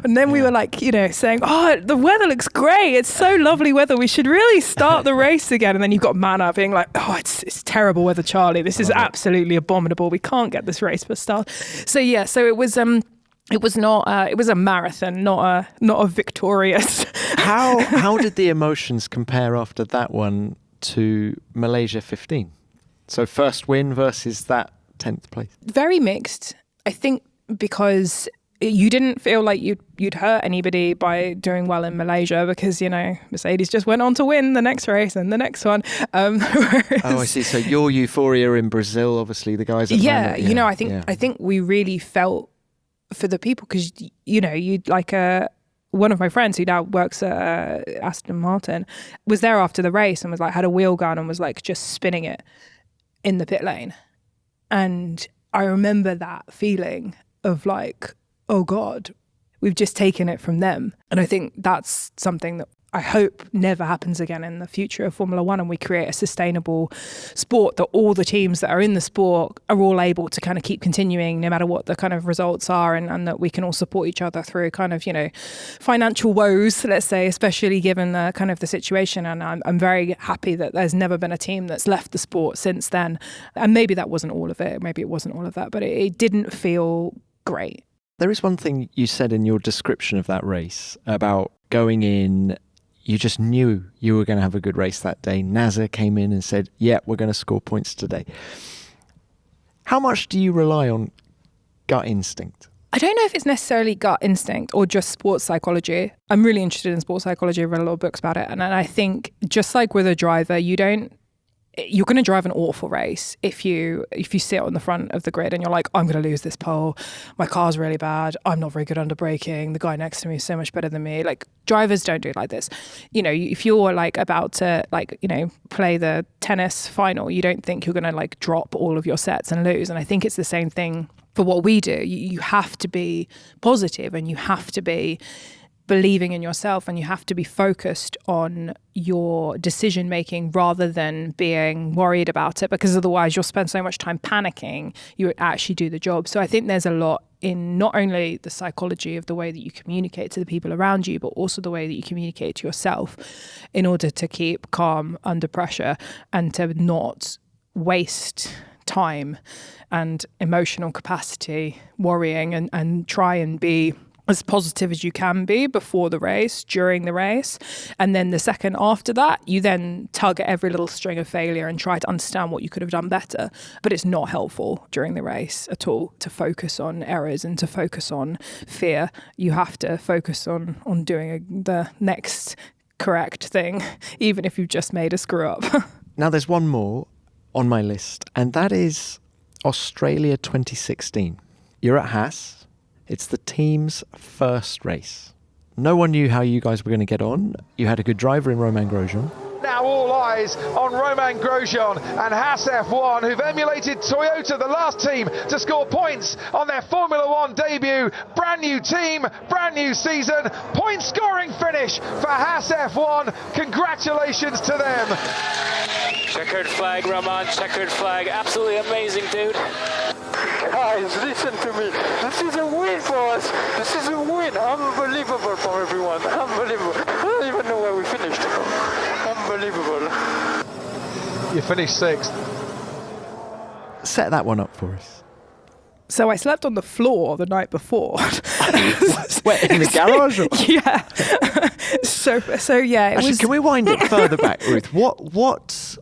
And then we were like, saying, oh, the weather looks great. It's so lovely weather. We should really start the race again. And then you've got Manor being like, oh, it's terrible weather, Charlie. This is absolutely abominable. We can't get this race for start. So yeah, so it was not. It was a marathon, not a victorious. How did the emotions compare after that one to Malaysia 15? So first win versus that 10th place. Very mixed. I think because you didn't feel like you'd hurt anybody by doing well in Malaysia because, Mercedes just went on to win the next race and the next one. I see. So your euphoria in Brazil, obviously the guys at Manor, I think we really felt for the people because, you'd like one of my friends who now works at Aston Martin was there after the race and was like, had a wheel gun and was like just spinning it in the pit lane. And I remember that feeling of like, oh God, we've just taken it from them. And I think that's something that I hope never happens again in the future of Formula One, and we create a sustainable sport that all the teams that are in the sport are all able to kind of keep continuing no matter what the kind of results are, and that we can all support each other through kind of, financial woes, let's say, especially given the kind of the situation. And I'm very happy that there's never been a team that's left the sport since then. And maybe that wasn't all of it. Maybe it wasn't all of that, but it didn't feel great. There is one thing you said in your description of that race about going in, you just knew you were going to have a good race that day. NASA came in and said, yeah, we're going to score points today. How much do you rely on gut instinct? I don't know if it's necessarily gut instinct or just sports psychology. I'm really interested in sports psychology. I've read a lot of books about it. And I think just like with a driver, you're going to drive an awful race if you sit on the front of the grid and you're like, I'm going to lose this pole. My car's really bad. I'm not very good under braking. The guy next to me is so much better than me. Like, drivers don't do it like this. If you're like about to play the tennis final, you don't think you're going to like drop all of your sets and lose. And I think it's the same thing for what we do. You have to be positive and you have to be believing in yourself, and you have to be focused on your decision making rather than being worried about it, because otherwise you'll spend so much time panicking you would actually do the job. So I think there's a lot in not only the psychology of the way that you communicate to the people around you, but also the way that you communicate to yourself in order to keep calm under pressure and to not waste time and emotional capacity worrying, and try and be as positive as you can be before the race, during the race. And then the second after that, you then tug at every little string of failure and try to understand what you could have done better. But it's not helpful during the race at all to focus on errors and to focus on fear. You have to focus on doing the next correct thing, even if you've just made a screw up. Now there's one more on my list, and that is Australia 2016. You're at Haas. It's the team's first race. No one knew how you guys were going to get on. You had a good driver in Romain Grosjean. Now all eyes on Romain Grosjean and Haas F1, who've emulated Toyota, the last team to score points on their Formula One debut. Brand new team, brand new season, point scoring finish for Haas F1. Congratulations to them. Checkered flag, Romain, checkered flag. Absolutely amazing, dude. Guys, listen to me. This is a win for us. This is a win. Unbelievable for everyone. Unbelievable. I don't even know where we finished. Unbelievable. You finished sixth. Set that one up for us. So I slept on the floor the night before. Where, in the garage? Or? Yeah. So yeah. Actually, can we wind it further back, Ruth? What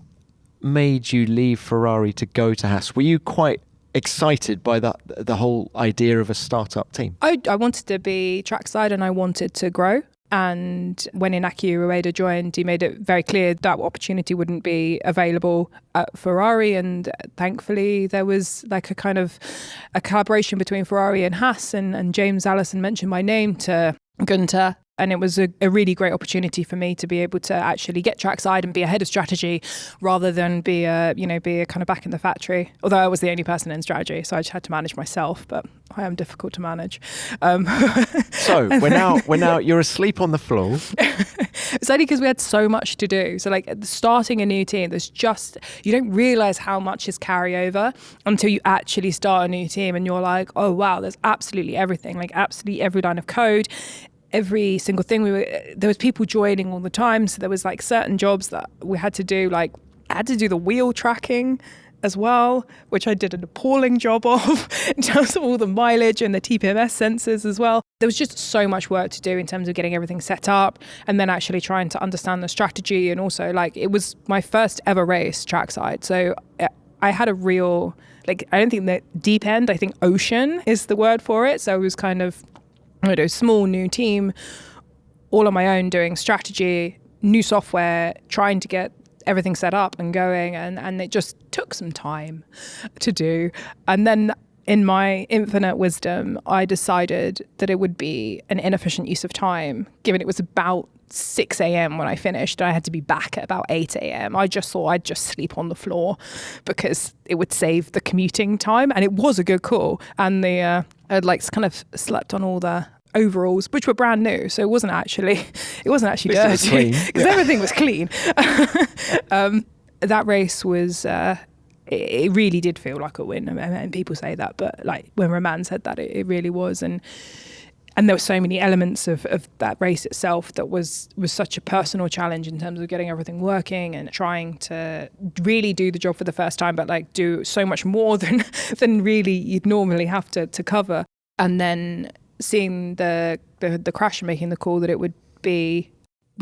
made you leave Ferrari to go to Haas? Were you quite excited by the whole idea of a startup team? I wanted to be trackside and I wanted to grow. And when Inaki Ueda joined, he made it very clear that opportunity wouldn't be available at Ferrari. And thankfully, there was like a kind of a collaboration between Ferrari and Haas. And James Allison mentioned my name to Gunther And it was a really great opportunity for me to be able to actually get trackside and be ahead of strategy rather than be a kind of back in the factory. Although I was the only person in strategy, so I just had to manage myself, but I am difficult to manage. So we're now you're asleep on the floor. It's only because we had so much to do. So like starting a new team, you don't realize how much is carryover until you actually start a new team and you're like, oh wow, there's absolutely everything, like absolutely every line of code. Every single thing there was people joining all the time. So there was like certain jobs that we had to do. Like I had to do the wheel tracking as well, which I did an appalling job of in terms of all the mileage and the TPMS sensors as well. There was just so much work to do in terms of getting everything set up and then actually trying to understand the strategy. And also like it was my first ever race trackside. So I had a real, like, I don't think that deep end, I think ocean is the word for it. So it was kind of, small new team, all on my own doing strategy, new software, trying to get everything set up and going. And it just took some time to do. And then in my infinite wisdom, I decided that it would be an inefficient use of time, given it was about 6 a.m. when I finished. I had to be back at about 8 a.m. I just thought I'd just sleep on the floor because it would save the commuting time. And it was a good call. And I'd like kind of slept on all the overalls, which were brand new. So it wasn't actually dirty because everything was clean. That race was, it really did feel like a win. And people say that, but like when Roman said that, it really was. And there were so many elements of that race itself that was such a personal challenge in terms of getting everything working and trying to really do the job for the first time, but like do so much more than really you'd normally have to cover. And then seeing the crash and making the call that it would be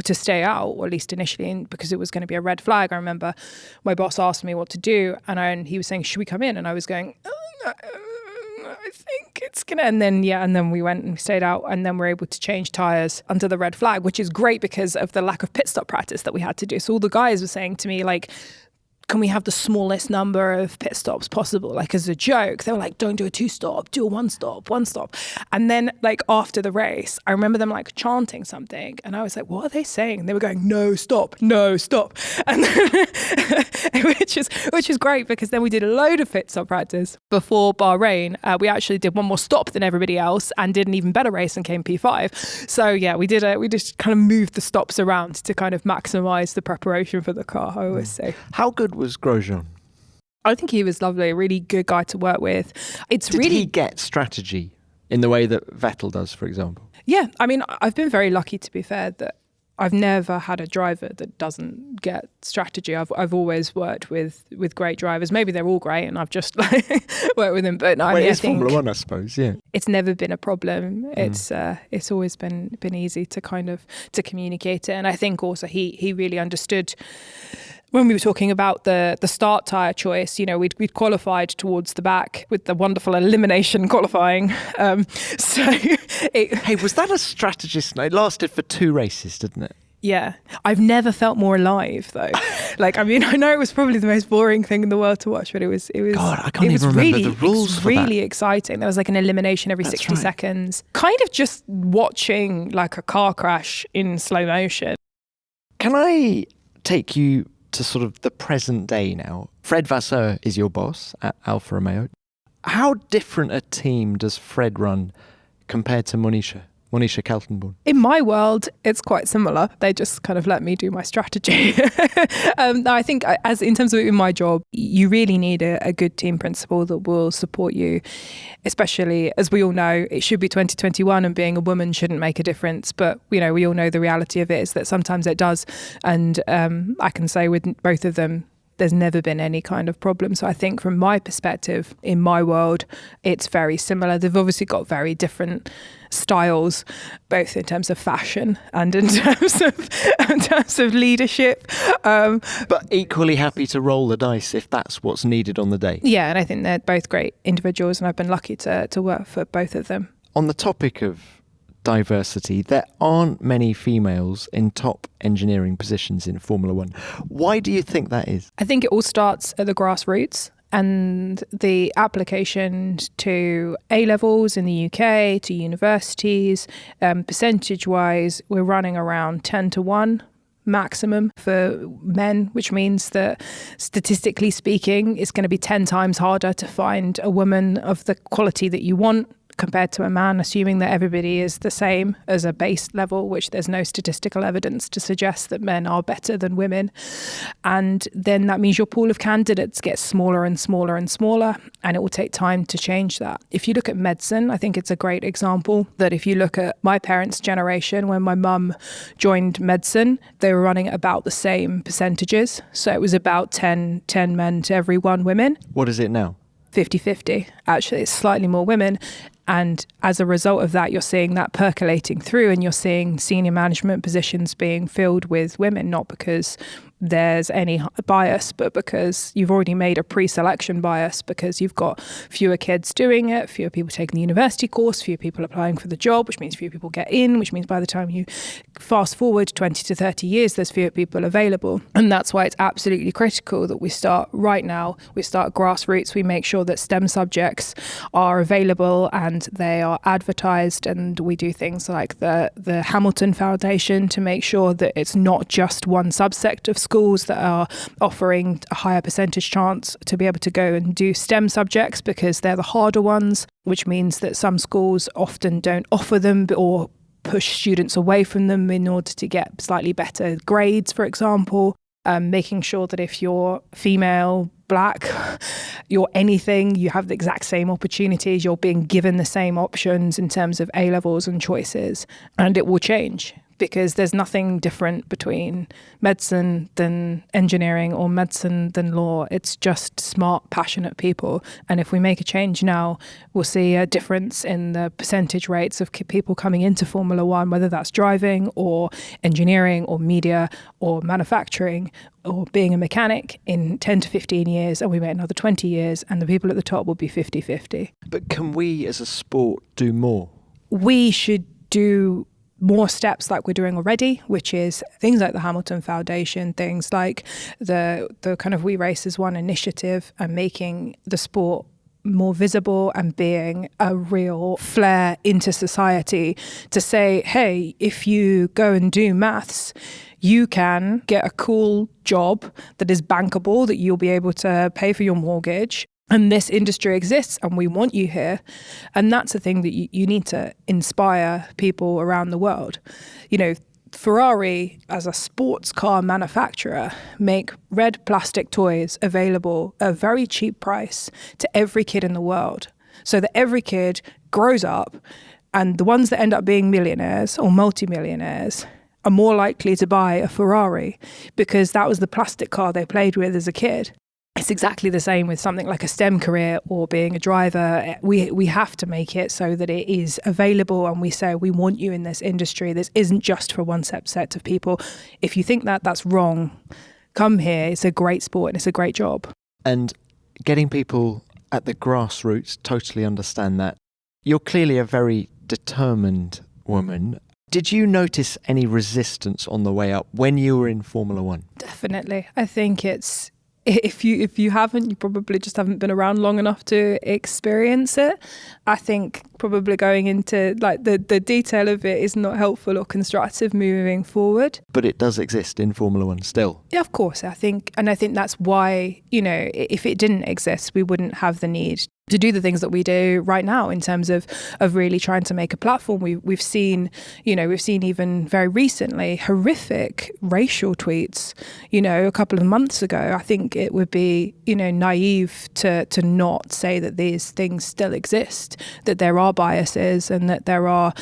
to stay out, or at least initially, because it was going to be a red flag. I remember my boss asked me what to do and he was saying, should we come in? And I was going, no, I think it's gonna, and then we went and stayed out, and then we're able to change tires under the red flag, which is great because of the lack of pit stop practice that we had to do. So all the guys were saying to me, like, can we have the smallest number of pit stops possible? Like as a joke, they were like, don't do a 2-stop, do a 1-stop. And then like after the race, I remember them like chanting something and I was like, what are they saying? And they were going, no, stop. And which is great because then we did a load of pit stop practice before Bahrain. We actually did one more stop than everybody else and did an even better race and came P5. So yeah, we just kind of moved the stops around to kind of maximize the preparation for the car, I always say. How good was Grosjean? I think he was lovely, a really good guy to work with. Did he get strategy in the way that Vettel does, for example? Yeah, I mean, I've been very lucky, to be fair, that I've never had a driver that doesn't get strategy. I've always worked with great drivers. Maybe they're all great and I've just like worked with them. But no, I think Formula One, I suppose, yeah. It's never been a problem. It's always been easy to kind of to communicate it. And I think also he really understood when we were talking about the start tyre choice. You know, we'd qualified towards the back with the wonderful elimination qualifying. Hey, was that a strategist? It lasted for 2 races, didn't it? Yeah. I've never felt more alive, though. Like, I mean, I know it was probably the most boring thing in the world to watch, but it was. God, I can't even remember the rules for that. It was really exciting. There was like an elimination every 60 seconds. Kind of just watching like a car crash in slow motion. Can I take you to sort of the present day now? Fred Vasseur is your boss at Alfa Romeo. How different a team does Fred run compared to Monisha Kaltenborn? In my world, it's quite similar. They just kind of let me do my strategy. I think as in terms of in my job, you really need a good team principal that will support you, especially as we all know, it should be 2021 and being a woman shouldn't make a difference. But, you know, we all know the reality of it is that sometimes it does. And I can say with both of them, there's never been any kind of problem. So I think from my perspective, in my world, it's very similar. They've obviously got very different styles, both in terms of fashion and in terms of leadership. But equally happy to roll the dice if that's what's needed on the day. Yeah, and I think they're both great individuals and I've been lucky to work for both of them. On the topic of diversity, there aren't many females in top engineering positions in Formula One. Why do you think that is? I think it all starts at the grassroots. And the application to A-levels in the UK, to universities, percentage-wise, we're running around 10-1 maximum for men, which means that statistically speaking, it's going to be 10 times harder to find a woman of the quality that you want compared to a man, assuming that everybody is the same as a base level, which there's no statistical evidence to suggest that men are better than women. And then that means your pool of candidates gets smaller and smaller and smaller, and it will take time to change that. If you look at medicine, I think it's a great example that if you look at my parents' generation, when my mum joined medicine, they were running at about the same percentages. So it was about 10 men to every 1 woman. What is it now? 50-50. Actually, it's slightly more women. And as a result of that, you're seeing that percolating through, and you're seeing senior management positions being filled with women, not because there's any bias, but because you've already made a pre-selection bias, because you've got fewer kids doing it, fewer people taking the university course, fewer people applying for the job, which means fewer people get in, which means by the time you fast forward 20 to 30 years, there's fewer people available. And that's why it's absolutely critical that we start right now. We start grassroots. We make sure that STEM subjects are available and they are advertised, and we do things like the Hamilton Foundation to make sure that it's not just one subsect of schools that are offering a higher percentage chance to be able to go and do STEM subjects, because they're the harder ones, which means that some schools often don't offer them or push students away from them in order to get slightly better grades, for example. Making sure that if you're female, black, you're anything, you have the exact same opportunities, you're being given the same options in terms of A-levels and choices, and it will change. Because there's nothing different between medicine than engineering or medicine than law. It's just smart, passionate people. And if we make a change now, we'll see a difference in the percentage rates of people coming into Formula One, whether that's driving or engineering or media or manufacturing or being a mechanic in 10 to 15 years, and we wait another 20 years, and the people at the top will be 50-50. But can we as a sport do more? We should do more steps like we're doing already, which is things like the Hamilton Foundation, things like the kind of We Race as One initiative, and making the sport more visible and being a real flair into society to say, hey, if you go and do maths, you can get a cool job that is bankable, that you'll be able to pay for your mortgage. And this industry exists and we want you here. And that's the thing that you need to inspire people around the world. You know, Ferrari, as a sports car manufacturer, make red plastic toys available at a very cheap price to every kid in the world, so that every kid grows up, and the ones that end up being millionaires or multimillionaires are more likely to buy a Ferrari because that was the plastic car they played with as a kid. It's exactly the same with something like a STEM career or being a driver. We have to make it so that it is available, and we say we want you in this industry. This isn't just for one set of people. If you think that, that's wrong. Come here. It's a great sport and it's a great job. And getting people at the grassroots totally understand that. You're clearly a very determined woman. Did you notice any resistance on the way up when you were in Formula One? Definitely. I think it's, if you haven't, you probably just haven't been around long enough to experience it. I think probably going into like the detail of it is not helpful or constructive moving forward. But it does exist in Formula One still. Yeah, of course. I think that's why, you know, if it didn't exist, we wouldn't have the need to do the things that we do right now in terms of really trying to make a platform. We've seen even very recently horrific racial tweets, you know, a couple of months ago. I think it would be, you know, naive to not say that these things still exist, that there are biases and that there are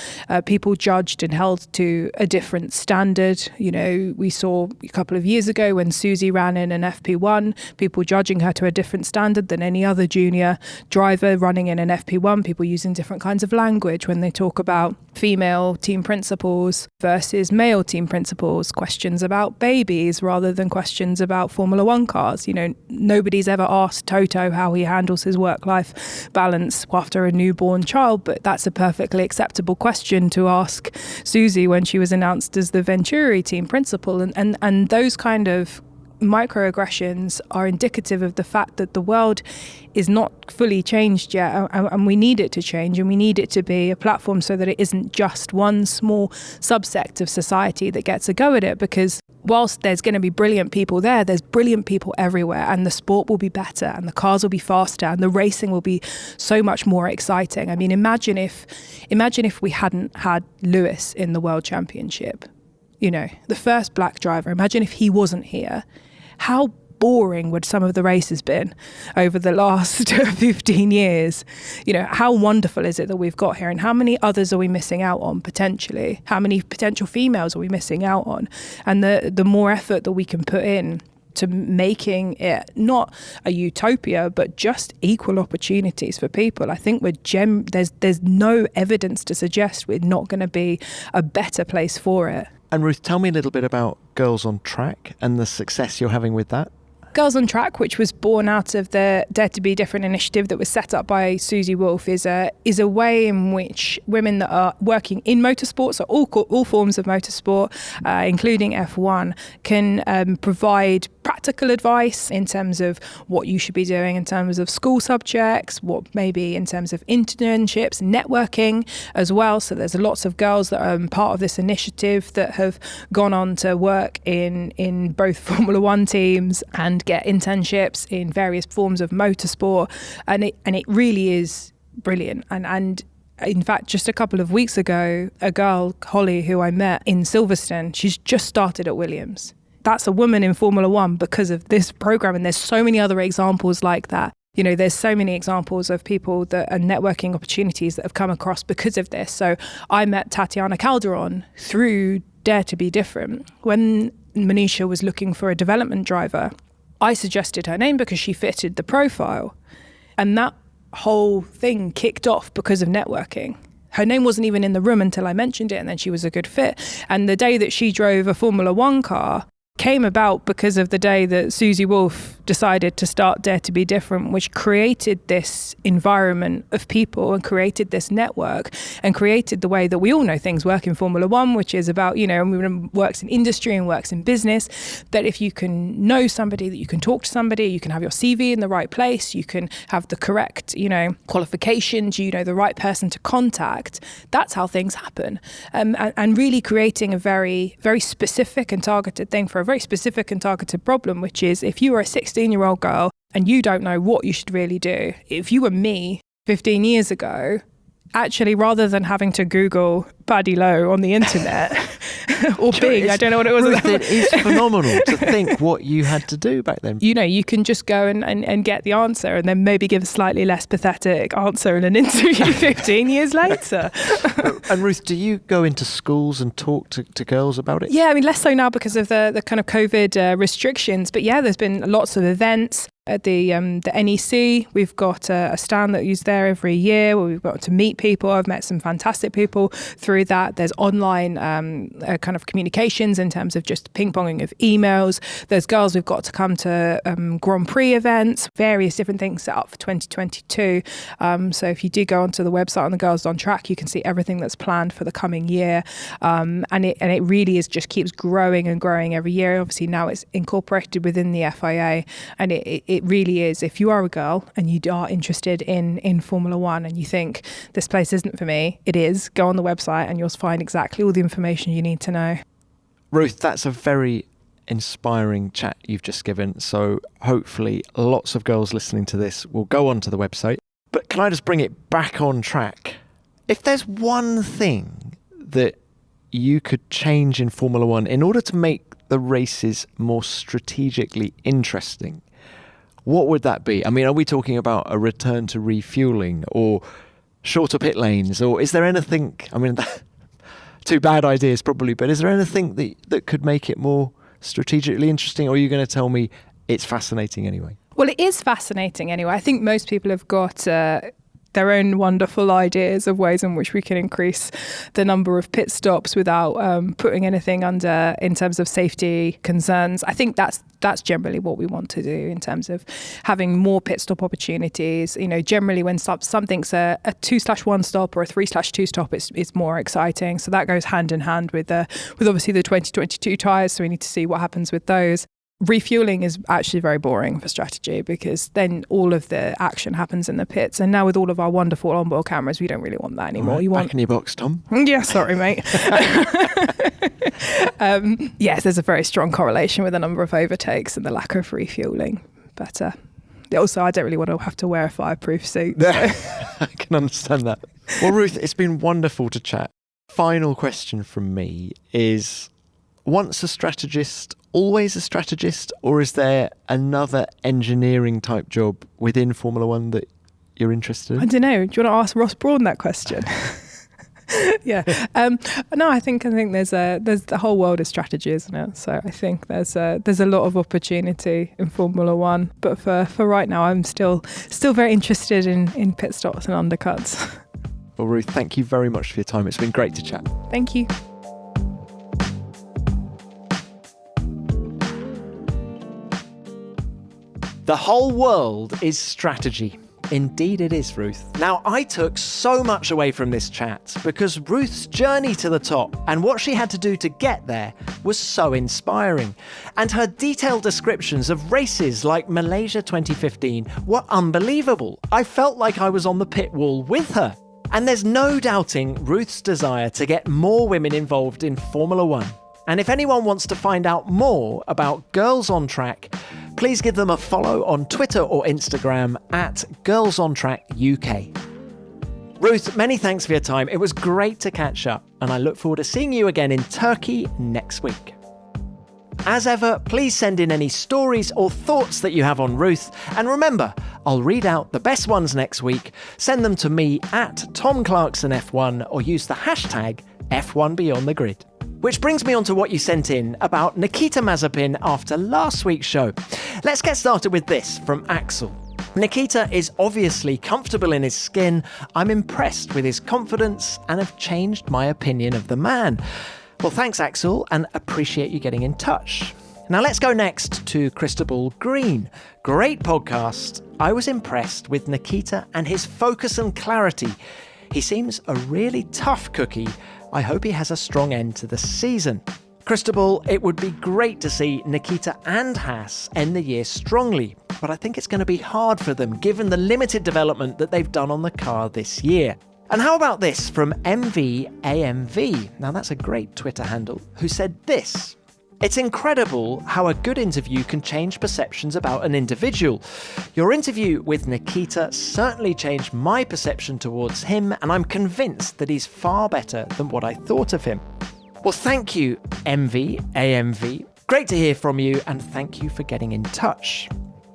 people judged and held to a different standard. You know, we saw a couple of years ago when Susie ran in an FP1, people judging her to a different standard than any other junior driver running in an FP1, people using different kinds of language when they talk about female team principals versus male team principals, questions about babies rather than questions about Formula One cars. You know, nobody's ever asked Toto how he handles his work-life balance after a newborn child, but that's a perfectly acceptable question to ask Susie when she was announced as the Venturi team principal. And those kind of microaggressions are indicative of the fact that the world is not fully changed yet, and we need it to change, and we need it to be a platform so that it isn't just one small subsect of society that gets a go at it, because whilst there's going to be brilliant people there's brilliant people everywhere, and the sport will be better, and the cars will be faster, and the racing will be so much more exciting. I mean, imagine if we hadn't had Lewis in the World Championship, you know, the first black driver. Imagine if he wasn't here. How boring would some of the races been over the last 15 years? You know, how wonderful is it that we've got here, and how many others are we missing out on potentially? How many potential females are we missing out on? And the more effort that we can put in to making it not a utopia, but just equal opportunities for people, I think there's no evidence to suggest we're not going to be a better place for it. And Ruth, tell me a little bit about Girls on Track and the success you're having with that. Girls on Track, which was born out of the Dare to Be Different initiative that was set up by Susie Wolff, is a way in which women that are working in motorsport, so all forms of motorsport, including F1, can provide practical advice in terms of what you should be doing in terms of school subjects, what maybe in terms of internships, networking as well. So there's lots of girls that are part of this initiative that have gone on to work in both Formula One teams and get internships in various forms of motorsport, and it really is brilliant. And in fact, just a couple of weeks ago, a girl, Holly, who I met in Silverstone, she's just started at Williams. That's a woman in Formula One because of this program, and there's so many other examples like that. You know, there's so many examples of people that are networking opportunities that have come across because of this. So I met Tatiana Calderon through Dare to Be Different. When Manisha was looking for a development driver, I suggested her name because she fitted the profile. And that whole thing kicked off because of networking. Her name wasn't even in the room until I mentioned it, and then she was a good fit. And the day that she drove a Formula One car came about because of the day that Susie Wolff decided to start Dare to Be Different, which created this environment of people and created this network and created the way that we all know things work in Formula One, which is about, you know, works in industry and works in business, that if you can know somebody, that you can talk to somebody, you can have your CV in the right place, you can have the correct, you know, qualifications, you know, the right person to contact. That's how things happen. And really creating a very, very specific and targeted thing for a very specific and targeted problem, which is if you are a 16-year-old girl and you don't know what you should really do, if you were me 15 years ago, actually, rather than having to Google Paddy Lowe on the internet or Bing, I don't know what it was. Ruth, it is phenomenal to think what you had to do back then. You know, you can just go and get the answer and then maybe give a slightly less pathetic answer in an interview 15 years later. And Ruth, do you go into schools and talk to girls about it? Yeah, I mean, less so now because of the kind of COVID restrictions. But yeah, there's been lots of events. At the NEC, we've got a stand that is there every year where we've got to meet people. I've met some fantastic people through that. There's online kind of communications in terms of just ping-ponging of emails. There's girls we've got to come to Grand Prix events, various different things set up for 2022. So if you do go onto the website on the Girls on Track, you can see everything that's planned for the coming year. And it really is just keeps growing and growing every year. Obviously now it's incorporated within the FIA, and it really is. If you are a girl and you are interested in Formula One and you think this place isn't for me, it is. Go on the website and you'll find exactly all the information you need to know. Ruth, that's a very inspiring chat you've just given. So hopefully lots of girls listening to this will go onto the website. But can I just bring it back on track? If there's one thing that you could change in Formula One in order to make the races more strategically interesting, what would that be? I mean, are we talking about a return to refueling or shorter pit lanes? Or is there anything, I mean, two bad ideas probably, but is there anything that could make it more strategically interesting? Or are you going to tell me it's fascinating anyway? Well, it is fascinating anyway. I think most people have got their own wonderful ideas of ways in which we can increase the number of pit stops without putting anything under in terms of safety concerns. I think that's generally what we want to do in terms of having more pit stop opportunities. You know, generally when something's a 2/1 stop or a 3/2 stop, it's more exciting. So that goes hand in hand with obviously the 2022 tyres. So we need to see what happens with those. refueling is actually very boring for strategy because then all of the action happens in the pits. And now with all of our wonderful onboard cameras, we don't really want that anymore. Right, you want back in your box, Tom. Yeah, sorry, mate. Yes, there's a very strong correlation with the number of overtakes and the lack of refueling. But also, I don't really want to have to wear a fireproof suit. So. I can understand that. Well, Ruth, it's been wonderful to chat. Final question from me is, once a strategist, always a strategist, or is there another engineering type job within Formula One that you're interested in? I don't know. Do you want to ask Ross Brawn that question? Yeah. No, I think there's the whole world of strategy, isn't it? So I think there's a lot of opportunity in Formula One. But for right now, I'm still very interested in pit stops and undercuts. Well, Ruth, thank you very much for your time. It's been great to chat. Thank you. The whole world is strategy. Indeed it is, Ruth. Now, I took so much away from this chat because Ruth's journey to the top and what she had to do to get there was so inspiring. And her detailed descriptions of races like Malaysia 2015 were unbelievable. I felt like I was on the pit wall with her. And there's no doubting Ruth's desire to get more women involved in Formula One. And if anyone wants to find out more about Girls on Track, please give them a follow on Twitter or Instagram at Girls on Track UK. Ruth, many thanks for your time. It was great to catch up, and I look forward to seeing you again in Turkey next week. As ever, please send in any stories or thoughts that you have on Ruth. And remember, I'll read out the best ones next week. Send them to me at Tom Clarkson F1 or use the hashtag F1BeyondTheGrid. Which brings me on to what you sent in about Nikita Mazepin after last week's show. Let's get started with this from Axel. Nikita is obviously comfortable in his skin. I'm impressed with his confidence and have changed my opinion of the man. Well, thanks, Axel, and appreciate you getting in touch. Now let's go next to Cristobal Green. Great podcast. I was impressed with Nikita and his focus and clarity. He seems a really tough cookie. I hope he has a strong end to the season. Cristobal, it would be great to see Nikita and Haas end the year strongly, but I think it's going to be hard for them given the limited development that they've done on the car this year. And how about this from MVAMV? Now that's a great Twitter handle, who said this. It's incredible how a good interview can change perceptions about an individual. Your interview with Nikita certainly changed my perception towards him, and I'm convinced that he's far better than what I thought of him. Well, thank you, MVAMV. Great to hear from you, and thank you for getting in touch.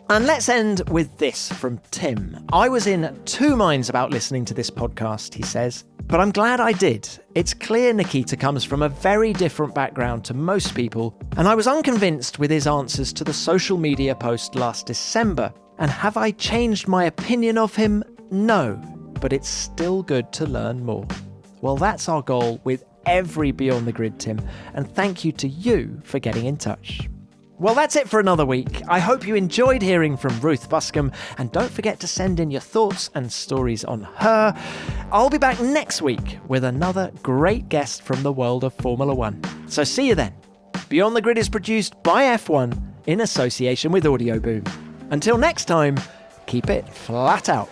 And let's end with this from Tim. I was in two minds about listening to this podcast, he says, but I'm glad I did. It's clear Nikita comes from a very different background to most people, and I was unconvinced with his answers to the social media post last December. And have I changed my opinion of him? No, but it's still good to learn more. Well, that's our goal with every Beyond the Grid, Tim, and thank you to you for getting in touch. Well, that's it for another week. I hope you enjoyed hearing from Ruth Buscombe, and don't forget to send in your thoughts and stories on her. I'll be back next week with another great guest from the world of Formula One. So see you then. Beyond the Grid is produced by F1 in association with Audio Boom. Until next time, keep it flat out.